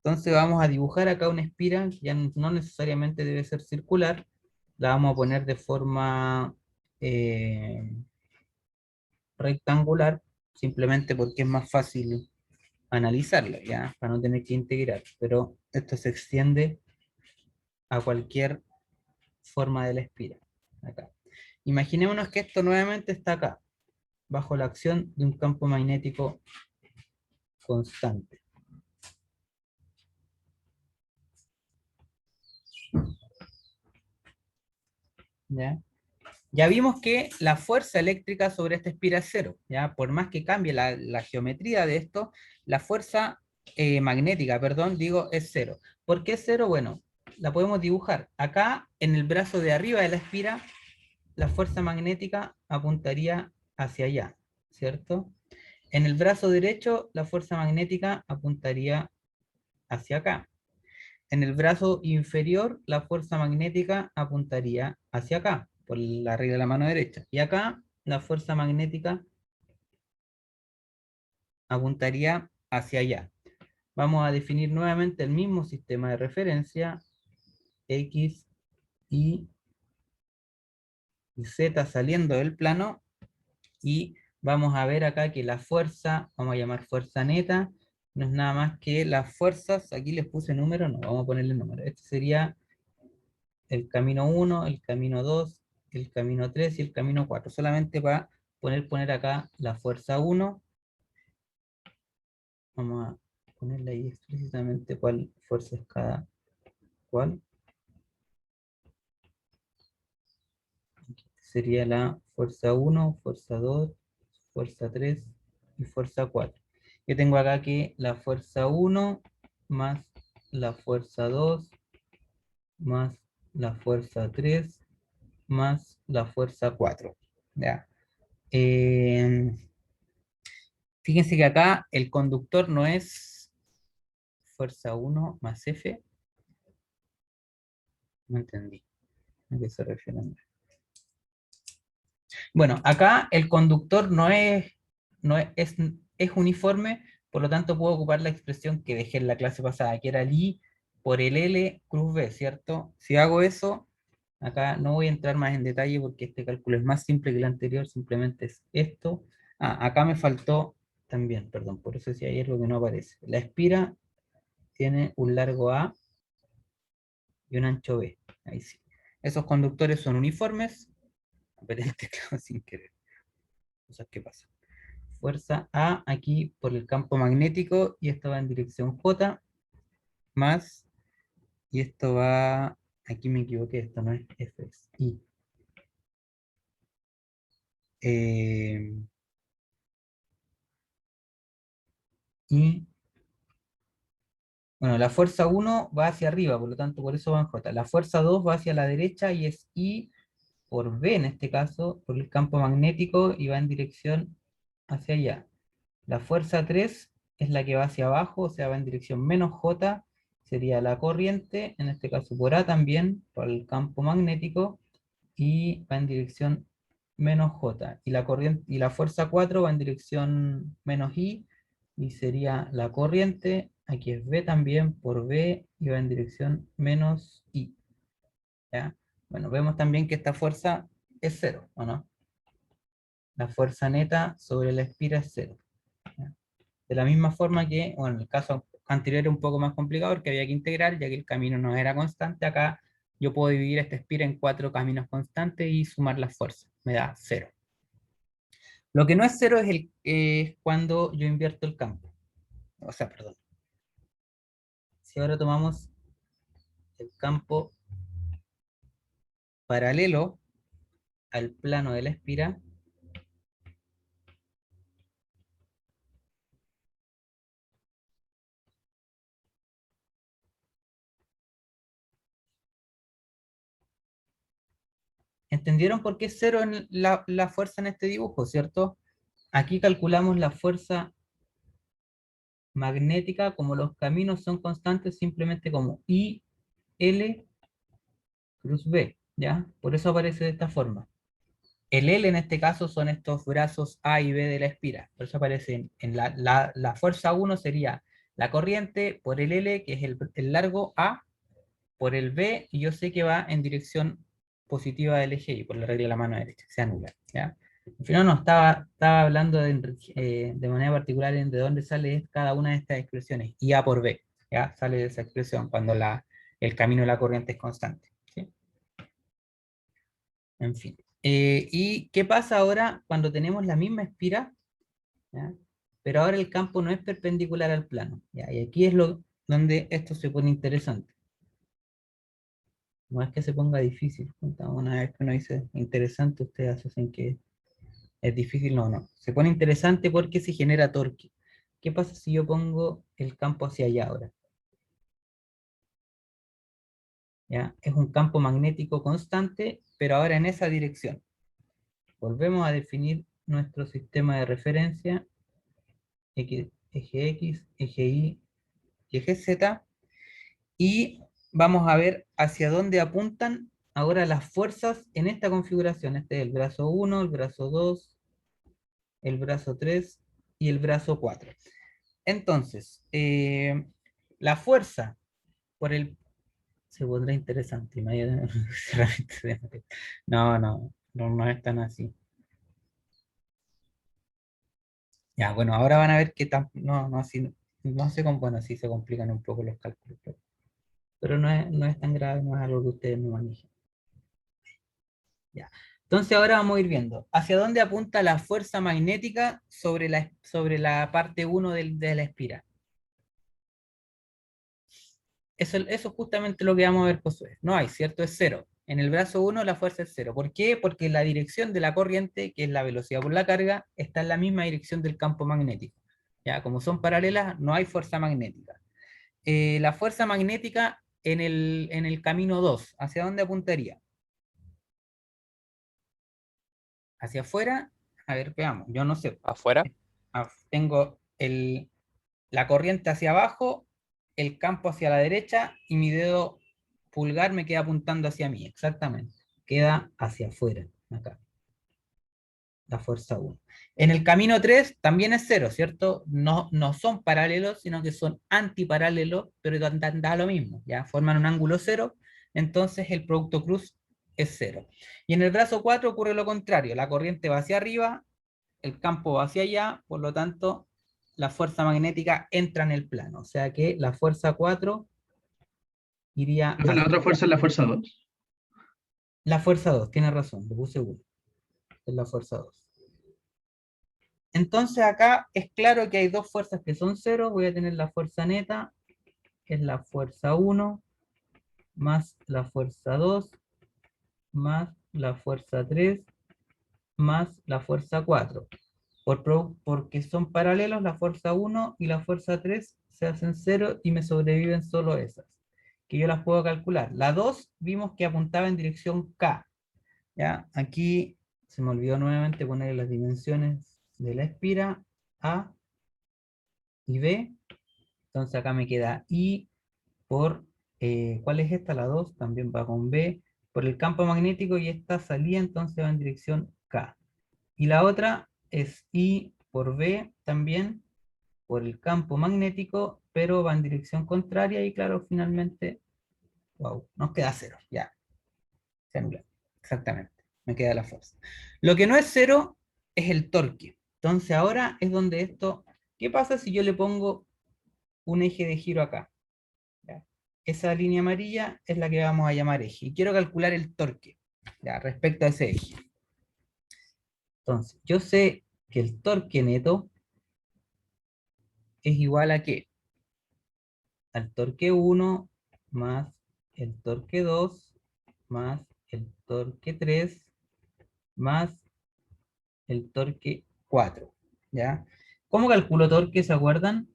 Entonces vamos a dibujar acá una espira, que ya no necesariamente debe ser circular, la vamos a poner de forma rectangular, simplemente porque es más fácil analizarla, ¿ya? Para no tener que integrar, pero esto se extiende a cualquier forma de la espira. Acá. Imaginémonos que esto nuevamente está acá, bajo la acción de un campo magnético constante. ¿Ya? Ya vimos que la fuerza eléctrica sobre esta espira es cero, ¿ya? Por más que cambie la geometría de esto, la fuerza magnética, perdón, digo, es cero. ¿Por qué es cero? Bueno, la podemos dibujar. Acá, en el brazo de arriba de la espira, la fuerza magnética apuntaría hacia allá, ¿cierto? En el brazo derecho, la fuerza magnética apuntaría hacia acá. En el brazo inferior, la fuerza magnética apuntaría hacia acá, por la regla de la mano derecha. Y acá, la fuerza magnética apuntaría hacia allá. Vamos a definir nuevamente el mismo sistema de referencia, X, Y Z saliendo del plano, y vamos a ver acá que la fuerza, vamos a llamar fuerza neta, no es nada más que las fuerzas, aquí les puse número, no, vamos a ponerle número. Este sería el camino 1, el camino 2, el camino 3 y el camino 4. Solamente para poner acá la fuerza 1. Vamos a ponerle ahí explícitamente cuál fuerza es cada cual. Sería la fuerza 1, fuerza 2, fuerza 3 y fuerza 4. Yo tengo acá que la fuerza 1 más la fuerza 2 más la fuerza 3 más la fuerza 4. ¿Ya? Fíjense que acá el conductor no es fuerza 1 más F. No entendí a qué se refieren. Bueno, acá el conductor no es uniforme, por lo tanto puedo ocupar la expresión que dejé en la clase pasada, que era el I por el L cruz B, ¿cierto? Si hago eso, acá no voy a entrar más en detalle porque este cálculo es más simple que el anterior, simplemente es esto. Ah, acá me faltó también, perdón, por eso si hay algo que no aparece. La espira tiene un largo A y un ancho B. Ahí sí. Esos conductores son uniformes. Apreté el teclado sin querer. Cosas que pasan. Fuerza A aquí por el campo magnético y esto va en dirección J más, y esto va, aquí me equivoqué, esto no es F, es I. Y, bueno, la fuerza 1 va hacia arriba, por lo tanto por eso va en J. La fuerza 2 va hacia la derecha y es I por B en este caso, por el campo magnético y va en dirección hacia allá. La fuerza 3 es la que va hacia abajo, o sea, va en dirección menos J, sería la corriente, en este caso por A también, por el campo magnético, y va en dirección menos J. Y la corriente, y la fuerza 4 va en dirección menos I, y sería la corriente, aquí es B también, por B, y va en dirección menos I. ¿Ya? Bueno, vemos también que esta fuerza es cero, ¿o no? La fuerza neta sobre la espira es cero. ¿Ya? De la misma forma que, bueno, en el caso anterior era un poco más complicado porque había que integrar, ya que el camino no era constante. Acá yo puedo dividir esta espira en 4 caminos constantes y sumar las fuerzas. Me da cero. Lo que no es cero es cuando yo invierto el campo. O sea, perdón. Si ahora tomamos el campo paralelo al plano de la espira, ¿entendieron por qué es cero en la fuerza en este dibujo, cierto? Aquí calculamos la fuerza magnética, como los caminos son constantes, simplemente como I, L, cruz B, ¿ya? Por eso aparece de esta forma. El L en este caso son estos brazos A y B de la espira. Por eso aparece en la fuerza 1 sería la corriente por el L, que es el largo A, por el B, y yo sé que va en dirección positiva del eje Y, por la regla de la mano derecha, se anula, ¿ya? Al final no, estaba hablando de manera particular de dónde sale cada una de estas expresiones, y A por B, ¿ya? Sale de esa expresión cuando el camino de la corriente es constante, ¿sí? En fin. ¿Y qué pasa ahora cuando tenemos la misma espira, ¿ya? Pero ahora el campo no es perpendicular al plano, ¿ya? Y aquí es donde esto se pone interesante. No es que se ponga difícil. Una vez que uno dice interesante, ustedes asocian que es difícil. No, no. Se pone interesante porque se genera torque. ¿Qué pasa si yo pongo el campo hacia allá ahora? ¿Ya? Es un campo magnético constante, pero ahora en esa dirección. Volvemos a definir nuestro sistema de referencia, eje X, eje Y y eje Z, y vamos a ver hacia dónde apuntan ahora las fuerzas en esta configuración. Este es el brazo 1, el brazo 2, el brazo 3 y el brazo 4. Entonces, la fuerza por el... Se pondrá interesante. No, no, no, no es tan así. Ya, bueno, ahora van a ver que no, no, así, no sé cómo, bueno, sí se complican un poco los cálculos, pero no es tan grave, no es algo que ustedes no manejen. Ya. Entonces ahora vamos a ir viendo hacia dónde apunta la fuerza magnética sobre la parte 1 de la espira. Eso es justamente lo que vamos a ver, Josué. No hay, ¿cierto? Es cero. En el brazo 1 la fuerza es cero. ¿Por qué? Porque la dirección de la corriente, que es la velocidad por la carga, está en la misma dirección del campo magnético. Ya, como son paralelas, no hay fuerza magnética. La fuerza magnética en el camino 2, ¿hacia dónde apuntaría? ¿Hacia afuera? A ver, veamos. Yo no sé. ¿Afuera? Tengo la corriente hacia abajo, el campo hacia la derecha y mi dedo pulgar me queda apuntando hacia mí, exactamente. Queda hacia afuera, acá. La fuerza 1. En el camino 3 también es cero, ¿cierto? No, no son paralelos, sino que son antiparalelos, pero da lo mismo, ¿ya? Forman un ángulo cero, entonces el producto cruz es cero. Y en el brazo 4 ocurre lo contrario, la corriente va hacia arriba, el campo va hacia allá, por lo tanto, la fuerza magnética entra en el plano. O sea que la fuerza 4 iría Entonces, la hacia otra fuerza es la fuerza 2. la fuerza 2, tiene razón, lo puse 1. Es la fuerza 2. Entonces acá es claro que hay dos fuerzas que son cero. Voy a tener la fuerza neta, que es la fuerza 1, más la fuerza 2, más la fuerza 3, más la fuerza 4. Porque son paralelos, la fuerza 1 y la fuerza 3 se hacen 0 y me sobreviven solo esas, que yo las puedo calcular. La 2 vimos que apuntaba en dirección K. ¿Ya? Aquí se me olvidó nuevamente poner las dimensiones de la espira, A y B. Entonces acá me queda I por, ¿cuál es esta? La 2 también va con B, por el campo magnético, y esta salida entonces va en dirección K. Y la otra es I por B también, por el campo magnético, pero va en dirección contraria, y claro, finalmente, wow, nos queda cero, ya, se anula, exactamente, me queda la fuerza. Lo que no es cero es el torque. Entonces ahora es donde esto, ¿qué pasa si yo le pongo un eje de giro acá? ¿Ya? Esa línea amarilla es la que vamos a llamar eje, y quiero calcular el torque, ¿ya? Respecto a ese eje. Entonces, yo sé que el torque neto es igual a ¿qué? Al torque 1 más el torque 2 más el torque 3 más el torque 4. ¿Ya? ¿Cómo calculo torque? ¿Se acuerdan?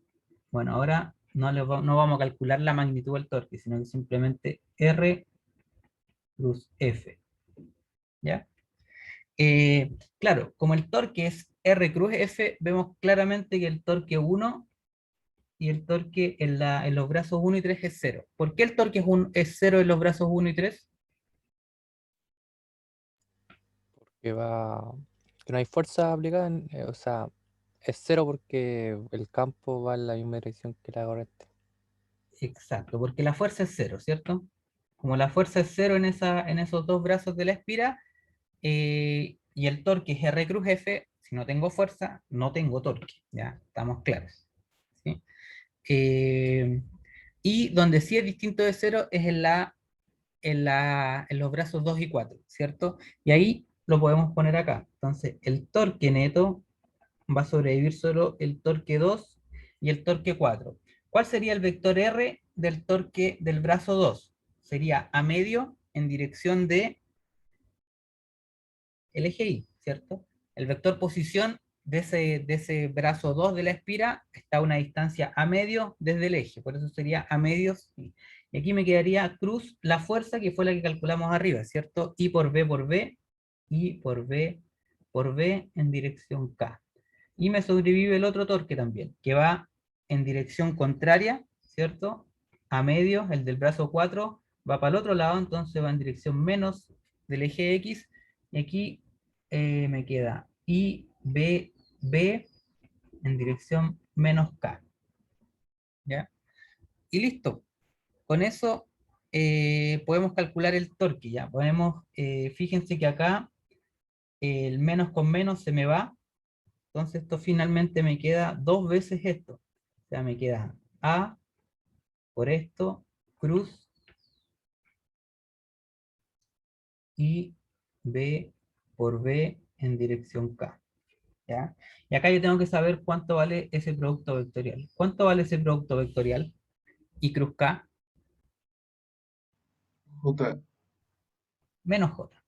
Bueno, ahora no vamos a calcular la magnitud del torque, sino que simplemente R plus F. ¿Ya? Claro, como el torque es R cruz F, vemos claramente que el torque 1 y el torque en los brazos 1 y 3 es 0. ¿Por qué el torque es 0 en los brazos 1 y 3? Que va, que no hay fuerza aplicada, o sea, es cero porque el campo va en la misma dirección que la corriente. Exacto, porque la fuerza es 0, ¿cierto? Como la fuerza es 0 en esos dos brazos de la espira, y el torque es R cruz F, si no tengo fuerza, no tengo torque, ¿ya? Estamos claros, ¿sí? Eh, y donde sí es distinto de 0 es en los brazos 2 y 4, ¿cierto? Y ahí lo podemos poner acá. Entonces, el torque neto va a sobrevivir solo el torque 2 y el torque 4. ¿Cuál sería el vector R del torque del brazo 2? Sería a medio en dirección de el eje Y, ¿cierto? El vector posición de ese brazo 2 de la espira está a una distancia a medio desde el eje, por eso sería a medios. Y aquí me quedaría cruz la fuerza que fue la que calculamos arriba, ¿cierto? I por B por B, I por B en dirección K. Y me sobrevive el otro torque también, que va en dirección contraria, ¿cierto? A medio, el del brazo 4 va para el otro lado, entonces va en dirección menos del eje X, y aquí me queda I, B, B en dirección menos K, ¿ya? Y listo. Con eso podemos calcular el torque, ¿ya? Fíjense que acá el menos con menos se me va, entonces esto finalmente me queda dos veces esto. O sea, me queda A por esto, cruz, y B por B en dirección K, ¿ya? Y acá yo tengo que saber cuánto vale ese producto vectorial. ¿Cuánto vale ese producto vectorial? I cruz K J, menos J,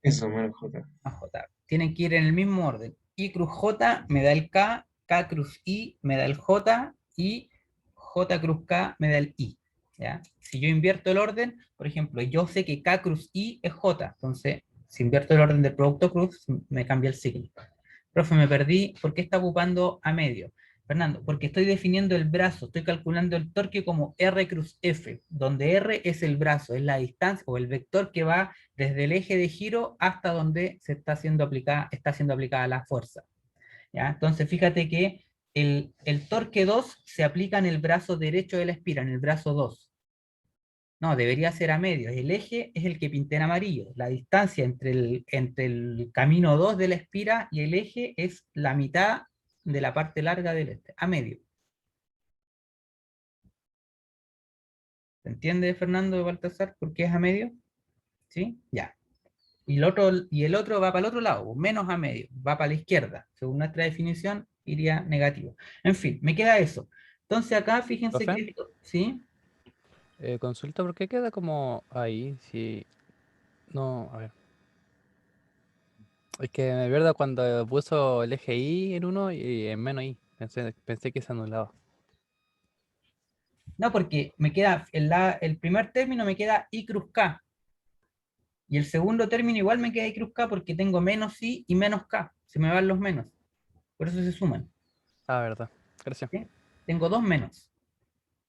eso, menos J. más J. Tienen que ir en el mismo orden. I cruz J me da el K, K cruz I me da el J, y J cruz K me da el I, ¿ya? Si yo invierto el orden, por ejemplo, yo sé que K cruz I es J, entonces si invierto el orden del producto cruz, me cambia el signo. Profe, me perdí, ¿por qué está ocupando a medio? Fernando, porque estoy definiendo el brazo, estoy calculando el torque como R cruz F, donde R es el brazo, es la distancia o el vector que va desde el eje de giro hasta donde está siendo aplicada la fuerza, ¿ya? Entonces fíjate que el torque 2 se aplica en el brazo derecho de la espira, en el brazo 2. No, debería ser a medio. El eje es el que pinté en amarillo. La distancia entre el camino 2 de la espira y el eje es la mitad de la parte larga del este, a medio. ¿Se entiende, Fernando de Baltasar, por qué es a medio? ¿Sí? Ya. Y el otro va para el otro lado, menos a medio, va para la izquierda. Según nuestra definición, iría negativo. En fin, me queda eso. Entonces acá, fíjense ¿Profe? que esto, ¿sí? Consulta por qué queda como ahí, si no, a ver. Es que de verdad cuando puso el eje Y en uno y en menos Y, pensé que se anulaba. No, porque me queda, el primer término me queda I cruz K. Y el segundo término igual me queda I cruz K porque tengo menos I y menos K. Se me van los menos. Por eso se suman. Ah, verdad. Gracias. ¿Sí? Tengo dos menos.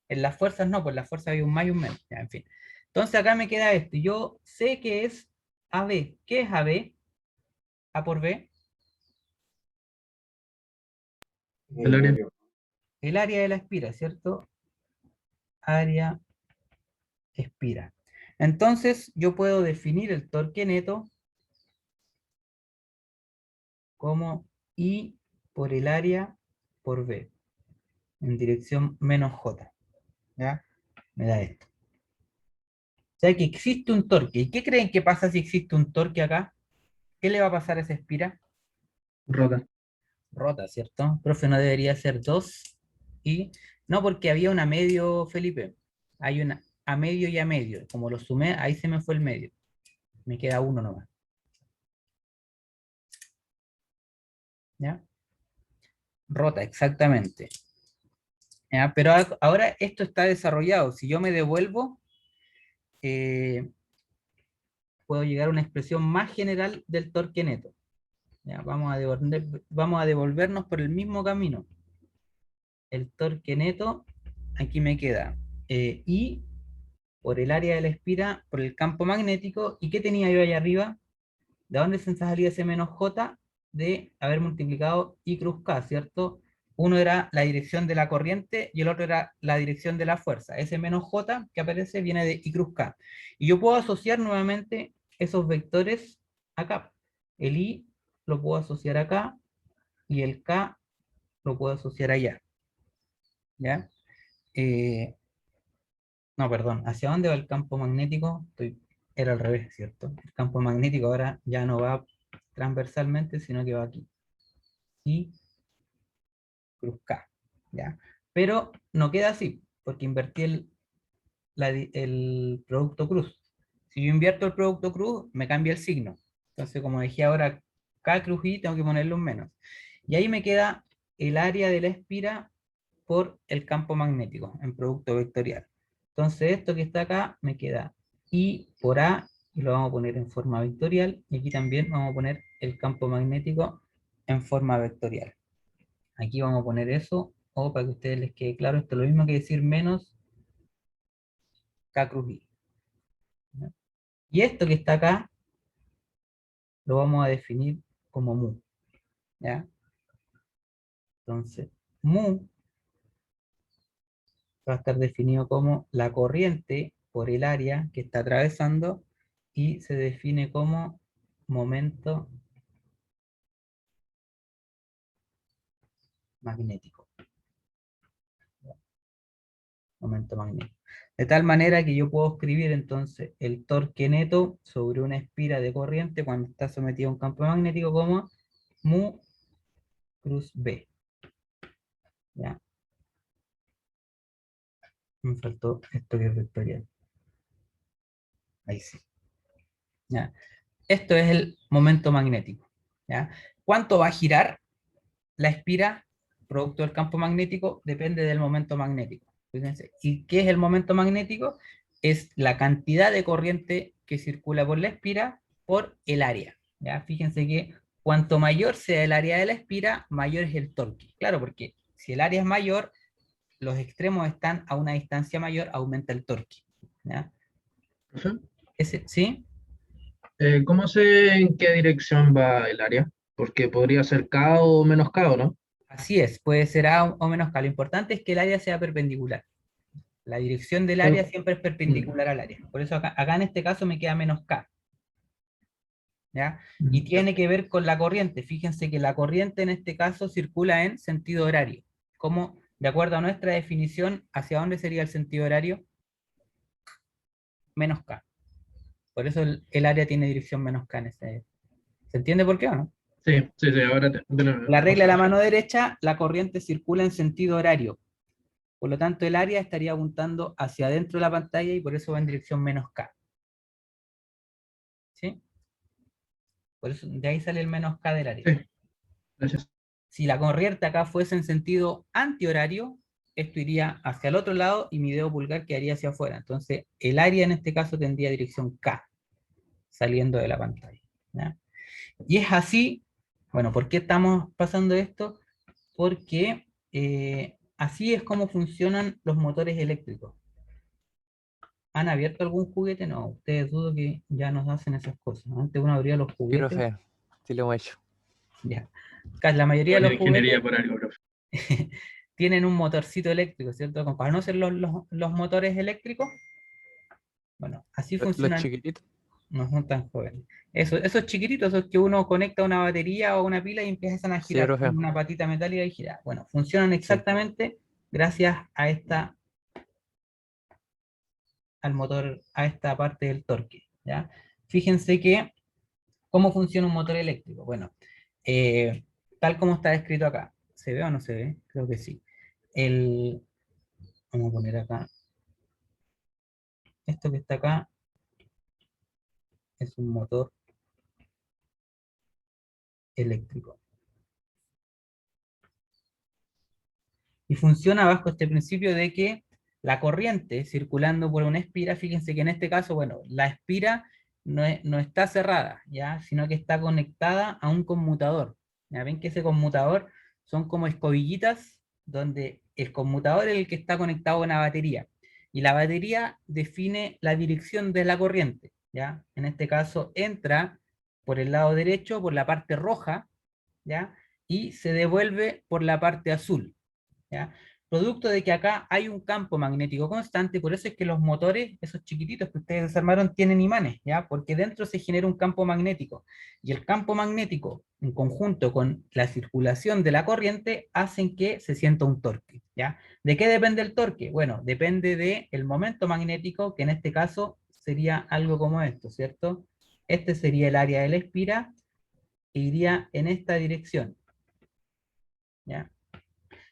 En las fuerzas no, pues en las fuerzas hay un más y un menos. Ya, en fin. Entonces acá me queda esto. Yo sé que es AB. ¿Qué es AB? A por B. El área. El área de la espira, ¿cierto? Área espira. Entonces yo puedo definir el torque neto como I por el área por B, en dirección menos J. ¿Ya? Me da esto. O sea que existe un torque. ¿Y qué creen que pasa si existe un torque acá? ¿Qué le va a pasar a esa espira? Rota. Rota, ¿cierto? Profe, no debería ser 2 y... No, porque había una medio, Felipe. Hay una a medio y a medio. Como lo sumé, ahí se me fue el medio. Me queda uno nomás. ¿Ya? Rota, exactamente. ¿Ya? Pero ahora esto está desarrollado. Si yo me devuelvo, eh, puedo llegar a una expresión más general del torque neto. ¿Ya? Vamos a devolvernos por el mismo camino. el torque neto, aquí me queda I por el área de la espira, por el campo magnético. ¿Y qué tenía yo allá arriba? ¿De dónde se salía ese menos J? De haber multiplicado I cruz K, ¿cierto? Uno era la dirección de la corriente y el otro era la dirección de la fuerza. Ese menos J que aparece viene de I cruz K. Y yo puedo asociar nuevamente esos vectores acá. El I lo puedo asociar acá y el K lo puedo asociar allá. ¿Ya? No, perdón. ¿Hacia dónde va el campo magnético? Era al revés, ¿cierto? El campo magnético ahora ya no va transversalmente, sino que va aquí. Y cruz K, ¿ya? Pero no queda así, porque invertí el producto cruz. Si yo invierto el producto cruz, me cambia el signo. Entonces, como dije ahora, K cruz I, tengo que ponerle un menos. Y ahí me queda el área de la espira por el campo magnético, en producto vectorial. Entonces, esto que está acá, me queda I por A, y lo vamos a poner en forma vectorial, y aquí también vamos a poner el campo magnético en forma vectorial. Aquí vamos a poner eso, o para que a ustedes les quede claro, esto es lo mismo que decir menos K cruz I. ¿Ya? Y esto que está acá, lo vamos a definir como mu. ¿Ya? Entonces, mu va a estar definido como la corriente por el área que está atravesando y se define como momento magnético. Momento magnético. De tal manera que yo puedo escribir entonces el torque neto sobre una espira de corriente cuando está sometido a un campo magnético como mu cruz B. ¿Ya? Me faltó esto que es vectorial. Ahí sí. ¿Ya? Esto es el momento magnético. ¿Ya? ¿Cuánto va a girar la espira producto del campo magnético? Depende del momento magnético. Fíjense. ¿Y qué es el momento magnético? Es la cantidad de corriente que circula por la espira por el área. ¿Ya? Fíjense que cuanto mayor sea el área de la espira, mayor es el torque. Claro, porque si el área es mayor, los extremos están a una distancia mayor, aumenta el torque. ¿Ya? Profe, ¿Sí? ¿cómo sé en qué dirección va el área? Porque podría ser K o menos K, ¿o no? Así es, puede ser A o menos K. Lo importante es que el área sea perpendicular. La dirección del área siempre es perpendicular al área. Por eso acá en este caso me queda menos K. ¿Ya? Y tiene que ver con la corriente. Fíjense que la corriente en este caso circula en sentido horario. Como, de acuerdo a nuestra definición, ¿hacia dónde sería el sentido horario? Menos K. Por eso el área tiene dirección menos K en ese. ¿Se entiende por qué o no? Sí, sí, sí, ahora La regla de la vamos a mano derecha, la corriente circula en sentido horario. Por lo tanto, el área estaría apuntando hacia adentro de la pantalla y por eso va en dirección menos K. ¿Sí? Por eso, de ahí sale el menos K del área. Sí, gracias. Si la corriente acá fuese en sentido antihorario, esto iría hacia el otro lado y mi dedo pulgar quedaría hacia afuera. Entonces, el área en este caso tendría dirección K, saliendo de la pantalla. ¿Ya? Y es así, bueno, ¿por qué estamos pasando esto? Porque así es como funcionan los motores eléctricos. ¿Han abierto algún juguete? No, ustedes dudo que ya nos hacen esas cosas. Antes uno abría los Sí, juguetes. profe, sí lo hemos hecho. Ya. La mayoría de Bueno, los ingeniería juguetes por algo, profe. tienen un motorcito eléctrico, ¿cierto? ¿Conocen los motores eléctricos? Bueno, así Los funcionan, chiquititos. no son tan jóvenes. Esos chiquititos, esos que uno conecta a una batería o una pila y empiezan a Sí, girar profe. con una patita metálica y gira. Bueno, funcionan Sí. exactamente gracias al motor, a esta parte del torque, ¿ya? Fíjense que, ¿cómo funciona un motor eléctrico? Bueno, tal como está descrito acá. ¿Se ve o no se ve? Creo que sí. Vamos a poner acá. Esto que está acá es un motor eléctrico. Y funciona bajo este principio de que la corriente circulando por una espira, fíjense que en este caso, bueno, la espira no está cerrada, ¿ya? Sino que está conectada a un conmutador. ¿Ya ven que ese conmutador son como escobillitas donde el conmutador es el que está conectado a una batería, y la batería define la dirección de la corriente, ¿ya? En este caso entra por el lado derecho, por la parte roja, ¿ya? Y se devuelve por la parte azul, ¿ya? Producto de que acá hay un campo magnético constante, por eso es que los motores, esos chiquititos que ustedes desarmaron, tienen imanes, ¿ya? Porque dentro se genera un campo magnético, y el campo magnético, en conjunto con la circulación de la corriente, hacen que se sienta un torque, ¿ya? ¿De qué depende el torque? Bueno, depende del momento magnético, que en este caso sería algo como esto, ¿cierto? Este sería el área de la espira, e iría en esta dirección, ¿ya?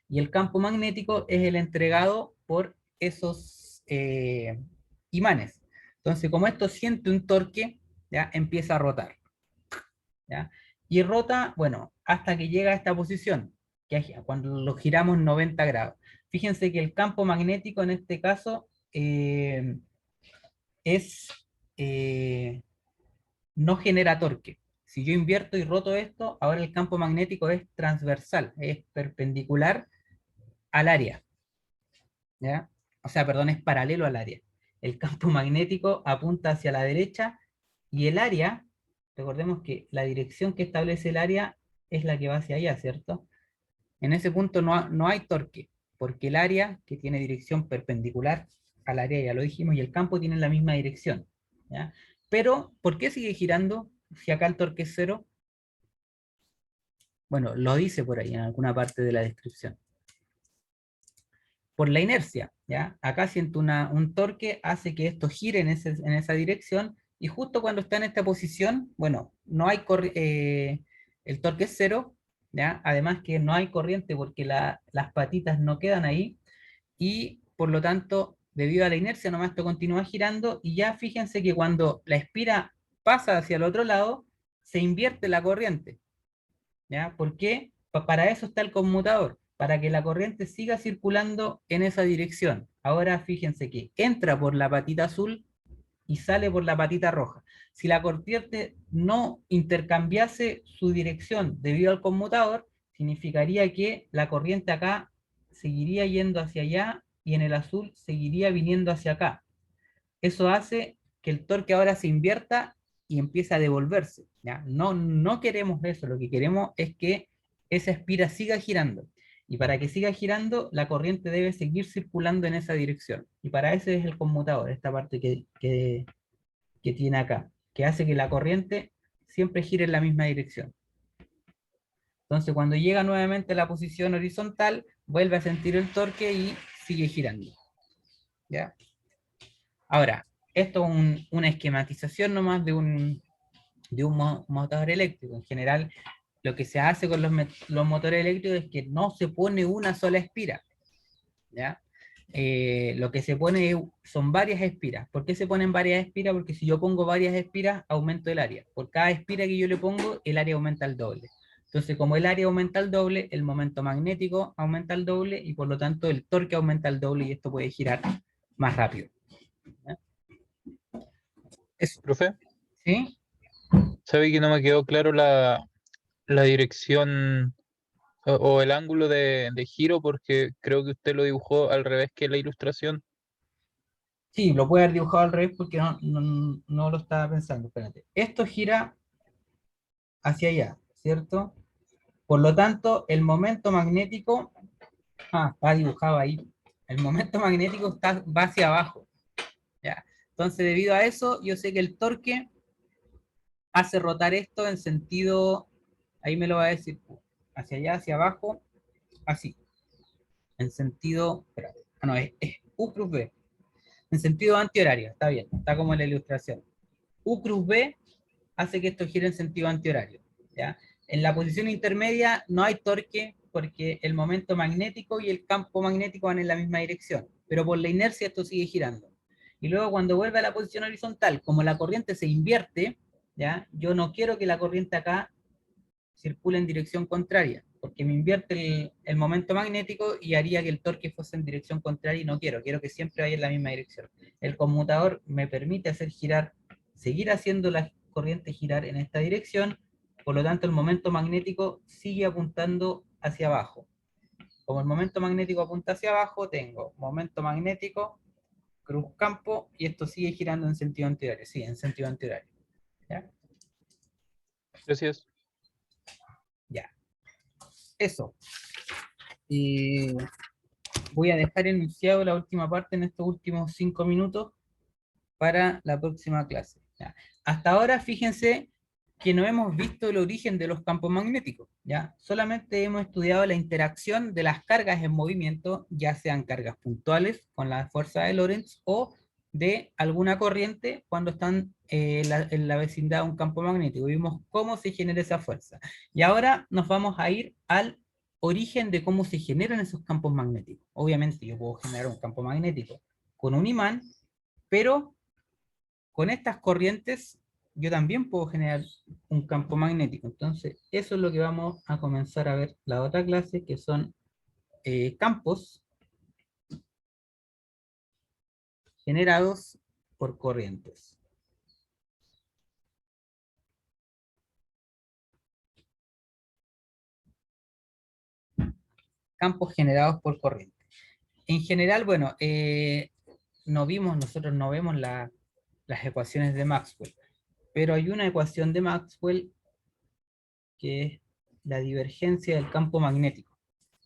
Y el campo magnético es el entregado por esos imanes. Entonces, como esto siente un torque, ¿ya? Empieza a rotar, ¿ya? Y rota, bueno, hasta que llega a esta posición, que es cuando lo giramos 90 grados. Fíjense que el campo magnético en este caso es, no genera torque. Si yo invierto y roto esto, ahora el campo magnético es transversal, es perpendicular al área, ¿ya? O sea, perdón, es paralelo al área. El campo magnético apunta hacia la derecha, y el área, recordemos que la dirección que establece el área es la que va hacia allá, ¿cierto? En ese punto no hay torque, porque el área, que tiene dirección perpendicular al área, ya lo dijimos, y el campo tienen la misma dirección, ¿ya? Pero, ¿por qué sigue girando si acá el torque es cero? Bueno, lo dice por ahí en alguna parte de la descripción. Por la inercia, ¿ya? Acá siento un torque, hace que esto gire en esa dirección, y justo cuando está en esta posición, bueno, no hay el torque es cero, ¿ya? Además que no hay corriente porque las patitas no quedan ahí, y por lo tanto, debido a la inercia, nomás esto continúa girando, y ya fíjense que cuando la espira pasa hacia el otro lado, se invierte la corriente, ¿ya? ¿Por qué? Para eso está el conmutador, para que la corriente siga circulando en esa dirección. Ahora fíjense que entra por la patita azul y sale por la patita roja. Si la corriente no intercambiase su dirección debido al conmutador, significaría que la corriente acá seguiría yendo hacia allá, y en el azul seguiría viniendo hacia acá. Eso hace que el torque ahora se invierta y empiece a devolverse, ¿ya? No queremos eso, lo que queremos es que esa espira siga girando. Y para que siga girando, la corriente debe seguir circulando en esa dirección. Y para eso es el conmutador, esta parte que tiene acá, que hace que la corriente siempre gire en la misma dirección. Entonces, cuando llega nuevamente a la posición horizontal, vuelve a sentir el torque y sigue girando, ¿ya? Ahora, esto es una esquematización nomás de un motor eléctrico. En general, lo que se hace con los motores eléctricos es que no se pone una sola espira, ¿ya? Lo que se pone son varias espiras. ¿Por qué se ponen varias espiras? Porque si yo pongo varias espiras, aumento el área. Por cada espira que yo le pongo, el área aumenta el doble. Entonces, como el área aumenta el doble, el momento magnético aumenta el doble, y por lo tanto el torque aumenta el doble, y esto puede girar más rápido, ¿ya? Eso. Profe, ¿Sí? ¿sabe que no me quedó claro la dirección o el ángulo de giro? Porque creo que usted lo dibujó al revés que la ilustración. Sí, lo puede haber dibujado al revés porque no lo estaba pensando. Espérate. Esto gira hacia allá, ¿cierto? Por lo tanto, el momento magnético, está dibujado ahí. El momento magnético va hacia abajo, ¿ya? Entonces, debido a eso, yo sé que el torque hace rotar esto en sentido, ahí me lo va a decir, hacia allá, hacia abajo, así. En sentido, espérate, no, es U cruz B. En sentido antihorario, está bien, está como en la ilustración. U cruz B hace que esto gire en sentido antihorario, ¿ya? En la posición intermedia no hay torque porque el momento magnético y el campo magnético van en la misma dirección, pero por la inercia esto sigue girando. Y luego cuando vuelve a la posición horizontal, como la corriente se invierte, ¿ya? Yo no quiero que la corriente acá circule en dirección contraria, porque me invierte el momento magnético y haría que el torque fuese en dirección contraria, y no quiero que siempre vaya en la misma dirección. El conmutador me permite hacer girar, seguir haciendo la corriente girar en esta dirección, por lo tanto el momento magnético sigue apuntando hacia abajo. Como el momento magnético apunta hacia abajo, tengo momento magnético, cruz campo, y esto sigue girando en sentido antihorario. Sí, en sentido antihorario. ¿Ya? Gracias. Ya. Eso. Y voy a dejar enunciado la última parte en estos últimos 5 minutos para la próxima clase. ¿Ya? Hasta ahora, fíjense que no hemos visto el origen de los campos magnéticos, ¿ya? Solamente hemos estudiado la interacción de las cargas en movimiento, ya sean cargas puntuales con la fuerza de Lorentz o de alguna corriente cuando están en la vecindad de un campo magnético. Vimos cómo se genera esa fuerza. Y ahora nos vamos a ir al origen de cómo se generan esos campos magnéticos. Obviamente yo puedo generar un campo magnético con un imán, pero con estas corrientes yo también puedo generar un campo magnético. Entonces, eso es lo que vamos a comenzar a ver la otra clase, que son campos generados por corrientes. Campos generados por corrientes. En general, bueno, nosotros no vemos las ecuaciones de Maxwell, pero hay una ecuación de Maxwell que es la divergencia del campo magnético,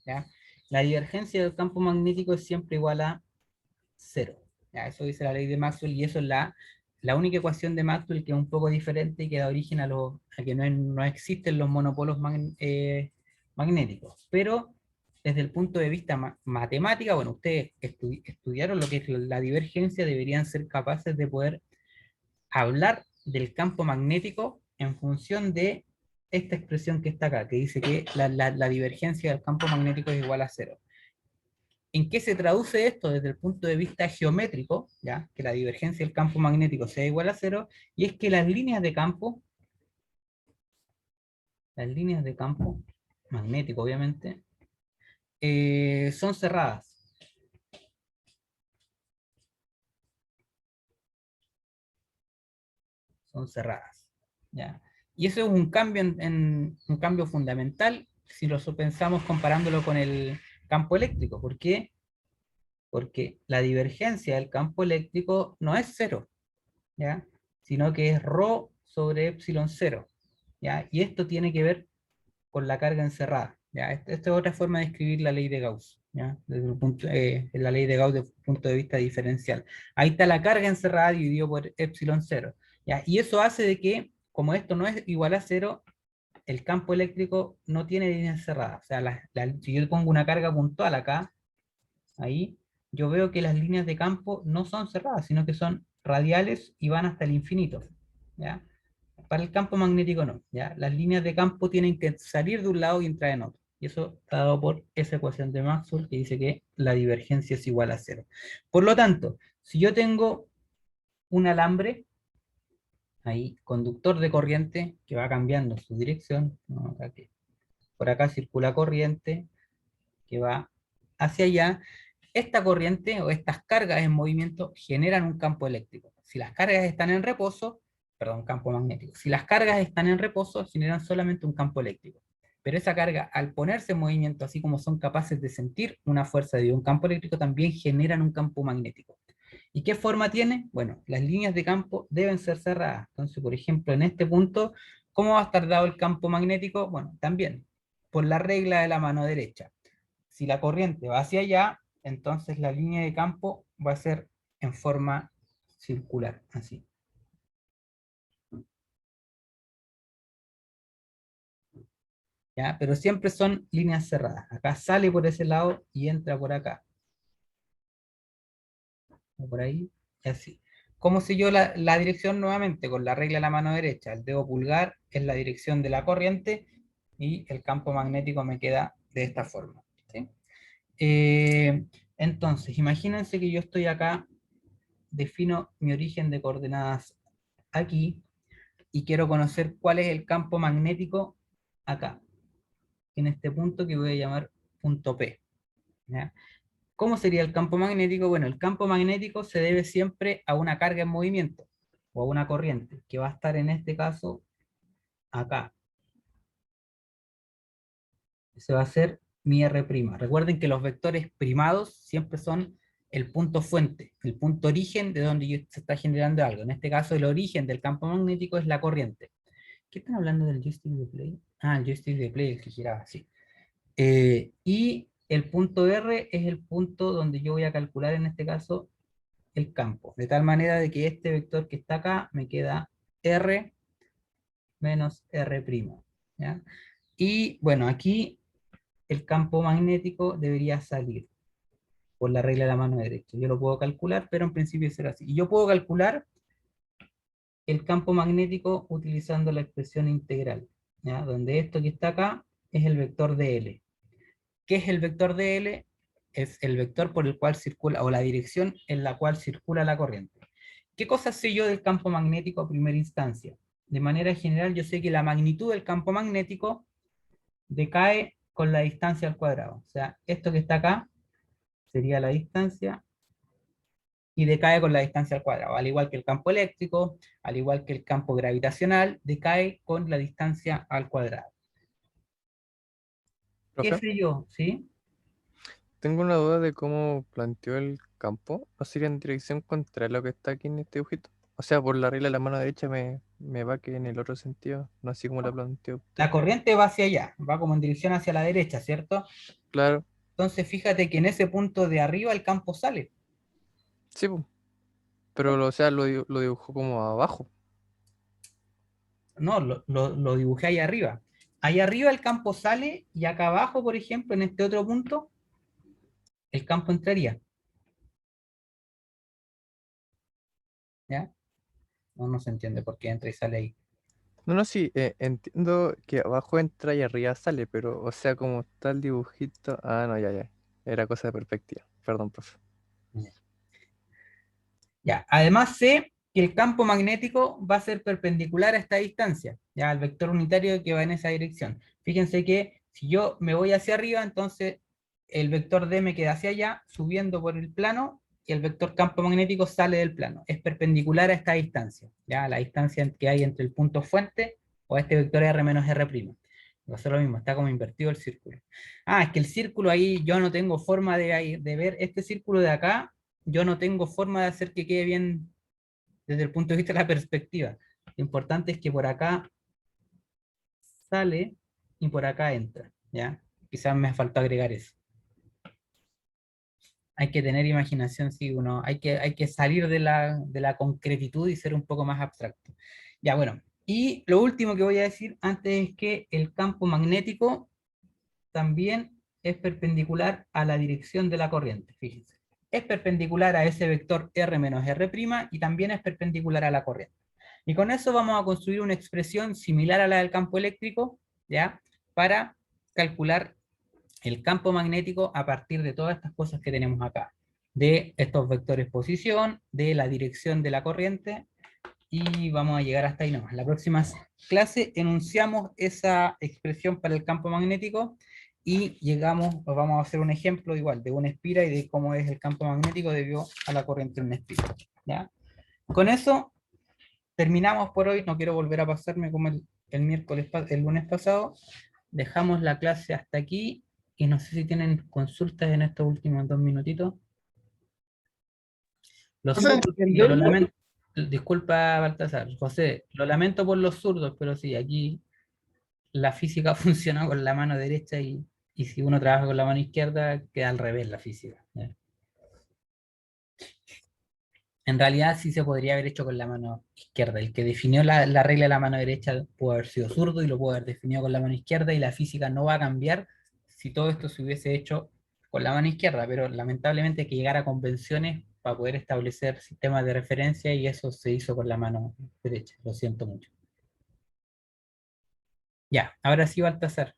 ¿ya? La divergencia del campo magnético es siempre igual a 0. ¿Ya? Eso dice la ley de Maxwell, y eso es la única ecuación de Maxwell que es un poco diferente y que da origen a que no existen los monopolos magnéticos. Pero desde el punto de vista matemática, bueno, ustedes estudiaron lo que es la divergencia, deberían ser capaces de poder hablar del campo magnético en función de esta expresión que está acá, que dice que la divergencia del campo magnético es igual a 0. ¿En qué se traduce esto desde el punto de vista geométrico? ¿Ya? Que la divergencia del campo magnético sea igual a 0, y es que las líneas de campo magnético obviamente, son cerradas. Son cerradas. ¿Ya? Y eso es un cambio, un cambio fundamental si lo pensamos comparándolo con el campo eléctrico. ¿Por qué? Porque la divergencia del campo eléctrico no es 0, ¿ya? Sino que es ρ sobre epsilon 0. ¿Ya? Y esto tiene que ver con la carga encerrada. ¿Ya? Esta es otra forma de escribir la ley de Gauss, ¿ya? Desde el la ley de Gauss desde el punto de vista diferencial. Ahí está la carga encerrada dividido por epsilon 0. ¿Ya? Y eso hace de que, como esto no es igual a 0, el campo eléctrico no tiene líneas cerradas. O sea, si yo pongo una carga puntual acá, ahí, yo veo que las líneas de campo no son cerradas, sino que son radiales y van hasta el infinito. ¿Ya? Para el campo magnético no, ¿ya? Las líneas de campo tienen que salir de un lado y entrar en otro. Y eso está dado por esa ecuación de Maxwell que dice que la divergencia es igual a 0. Por lo tanto, si yo tengo un alambre, ahí, conductor de corriente, que va cambiando su dirección, ¿no? Por acá circula corriente, que va hacia allá, esta corriente o estas cargas en movimiento generan un campo eléctrico. Si las cargas están en reposo, perdón, campo magnético. Si las cargas están en reposo, generan solamente un campo eléctrico. Pero esa carga, al ponerse en movimiento, así como son capaces de sentir una fuerza de un campo eléctrico, también generan un campo magnético. ¿Y qué forma tiene? Bueno, las líneas de campo deben ser cerradas. Entonces, por ejemplo, en este punto, ¿cómo va a estar dado el campo magnético? Bueno, también por la regla de la mano derecha. Si la corriente va hacia allá, entonces la línea de campo va a ser en forma circular, así. ¿Ya? Pero siempre son líneas cerradas. Acá sale por ese lado y entra por acá. O por ahí, y así. ¿Cómo sé yo la dirección nuevamente? Con la regla de la mano derecha. El dedo pulgar es la dirección de la corriente y el campo magnético me queda de esta forma. ¿Sí? Entonces, imagínense que yo estoy acá, defino mi origen de coordenadas aquí, y quiero conocer cuál es el campo magnético acá, en este punto que voy a llamar punto P. ¿Ya? ¿Cómo sería el campo magnético? Bueno, el campo magnético se debe siempre a una carga en movimiento, o a una corriente, que va a estar en este caso acá. Ese va a ser mi R'. Recuerden que los vectores primados siempre son el punto fuente, el punto origen de donde se está generando algo. En este caso, el origen del campo magnético es la corriente. ¿Qué están hablando del joystick de play? Ah, el joystick de play, el que giraba, sí. Y el punto R es el punto donde yo voy a calcular, en este caso, el campo. De tal manera de que este vector que está acá me queda R menos R'. ¿Ya? Y bueno, aquí el campo magnético debería salir por la regla de la mano derecha. Yo lo puedo calcular, pero en principio será así. Y yo puedo calcular el campo magnético utilizando la expresión integral, ¿ya? Donde esto que está acá es el vector dl. ¿Qué es el vector dl? Es el vector por el cual circula, o la dirección en la cual circula la corriente. ¿Qué cosa sé yo del campo magnético a primera instancia? De manera general, yo sé que la magnitud del campo magnético decae con la distancia al cuadrado. O sea, esto que está acá sería la distancia y decae con la distancia al cuadrado. Al igual que el campo eléctrico, al igual que el campo gravitacional, decae con la distancia al cuadrado. ¿Qué Profe, sé yo? ¿Sí? tengo una duda de cómo planteó el campo. ¿No sería en dirección contraria a lo que está aquí en este dibujito? O sea, por la regla de la mano derecha me va que en el otro sentido, no así como la planteó usted. La corriente va hacia allá, va como en dirección hacia la derecha, ¿cierto? Claro, Entonces fíjate que en ese punto de arriba el campo sale. sí, po, pero o sea, lo dibujó como abajo. No, lo dibujé ahí arriba. Ahí arriba el campo sale y acá abajo, por ejemplo, en este otro punto, el campo entraría. ¿Ya? No se entiende por qué entra y sale ahí. No, no, sí, entiendo que abajo entra y arriba sale, pero o sea, como está el dibujito. Ah, no, ya. Era cosa de perspectiva. Perdón, profe. Ya, además sé que el campo magnético va a ser perpendicular a esta distancia, ya al vector unitario que va en esa dirección. Fíjense que si yo me voy hacia arriba, entonces el vector D me queda hacia allá, subiendo por el plano, y el vector campo magnético sale del plano. Es perpendicular a esta distancia, ya la distancia que hay entre el punto fuente o este vector R menos R'. Va a ser lo mismo, está como invertido el círculo. Ah, es que el círculo ahí yo no tengo forma de ver este círculo de acá, yo no tengo forma de hacer que quede bien desde el punto de vista de la perspectiva. Lo importante es que por acá sale y por acá entra, ¿ya? Quizás me faltó agregar eso. Hay que tener imaginación, sí, hay que salir de la concretitud y ser un poco más abstracto. Ya, bueno, y lo último que voy a decir antes es que el campo magnético también es perpendicular a la dirección de la corriente, fíjense. Es perpendicular a ese vector R menos R' y también es perpendicular a la corriente. Y con eso vamos a construir una expresión similar a la del campo eléctrico, ¿ya? Para calcular el campo magnético a partir de todas estas cosas que tenemos acá. De estos vectores posición, de la dirección de la corriente, y vamos a llegar hasta ahí nomás. La próxima clase enunciamos esa expresión para el campo magnético y vamos a hacer un ejemplo igual de una espira y de cómo es el campo magnético debido a la corriente de una espira. ¿Ya? Con eso terminamos por hoy. No quiero volver a pasarme como el lunes pasado. Dejamos la clase hasta aquí y no sé si tienen consultas en estos últimos 2 minutitos. Los Profe, zurdos, sí, lo lamento. Disculpa, Baltasar. José, lo lamento por los zurdos, pero sí, aquí la física funciona con la mano derecha y si uno trabaja con la mano izquierda, queda al revés la física. ¿Ya? En realidad sí se podría haber hecho con la mano izquierda. El que definió la regla de la mano derecha pudo haber sido zurdo y lo pudo haber definido con la mano izquierda y la física no va a cambiar si todo esto se hubiese hecho con la mano izquierda, pero lamentablemente hay que llegar a convenciones para poder establecer sistemas de referencia y eso se hizo con la mano derecha. Lo siento mucho. Ya, ahora sí, Baltasar.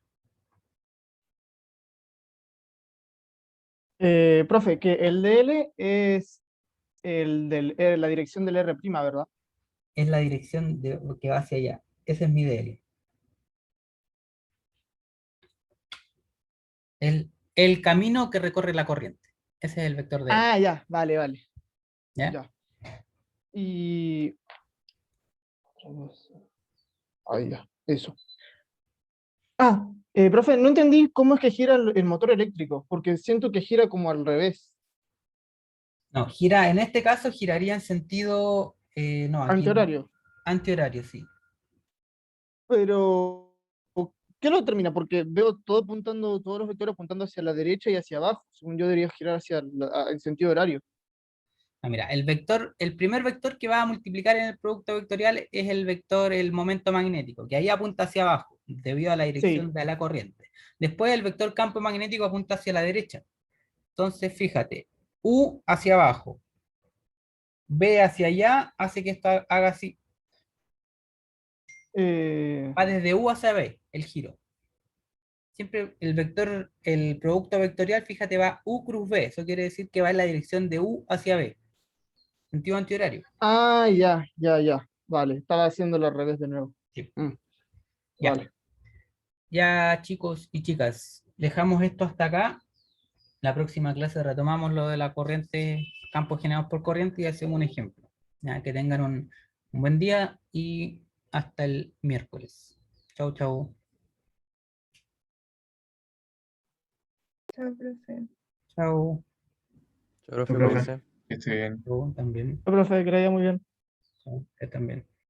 Profe, que el DL es la dirección del R', ¿verdad? Es la dirección que va hacia allá. Ese es mi DL. El camino que recorre la corriente. Ese es el vector DL. Ah, ya, vale. ¿Ya? Ya. Y. Ahí ya, eso. Ah, Profe, no entendí cómo es que gira el motor eléctrico, porque siento que gira como al revés, No, gira, en este caso giraría en sentido, no, aquí no, antihorario. antihorario, sí. Pero, ¿qué lo determina? Porque veo todo apuntando, todos los vectores apuntando hacia la derecha y hacia abajo. Según yo debería girar hacia el sentido horario. Ah, mira, el primer vector que va a multiplicar en el producto vectorial es el vector, el momento magnético, que ahí apunta hacia abajo, debido a la Sí. dirección de la corriente. Después el vector campo magnético apunta hacia la derecha. Entonces, fíjate, U hacia abajo, B hacia allá, hace que esto haga así. Eh, Va desde U hacia B, el giro. Siempre el vector, el producto vectorial, fíjate, va U cruz B. Eso quiere decir que va en la dirección de U hacia B. Sentido antihorario. ya. Vale, estaba haciéndolo al revés de nuevo. Sí. Mm, Ya. vale. Ya, chicos y chicas, dejamos esto hasta acá. La próxima clase retomamos lo de la corriente, campos generados por corriente y hacemos un ejemplo. Ya, que tengan un buen día y hasta el miércoles. Chau, chau. Chao, profe. Chau. Yo, profe, profe. cuídese. Que esté bien. Chau también. Profe, que le vaya muy bien. Chau, que también.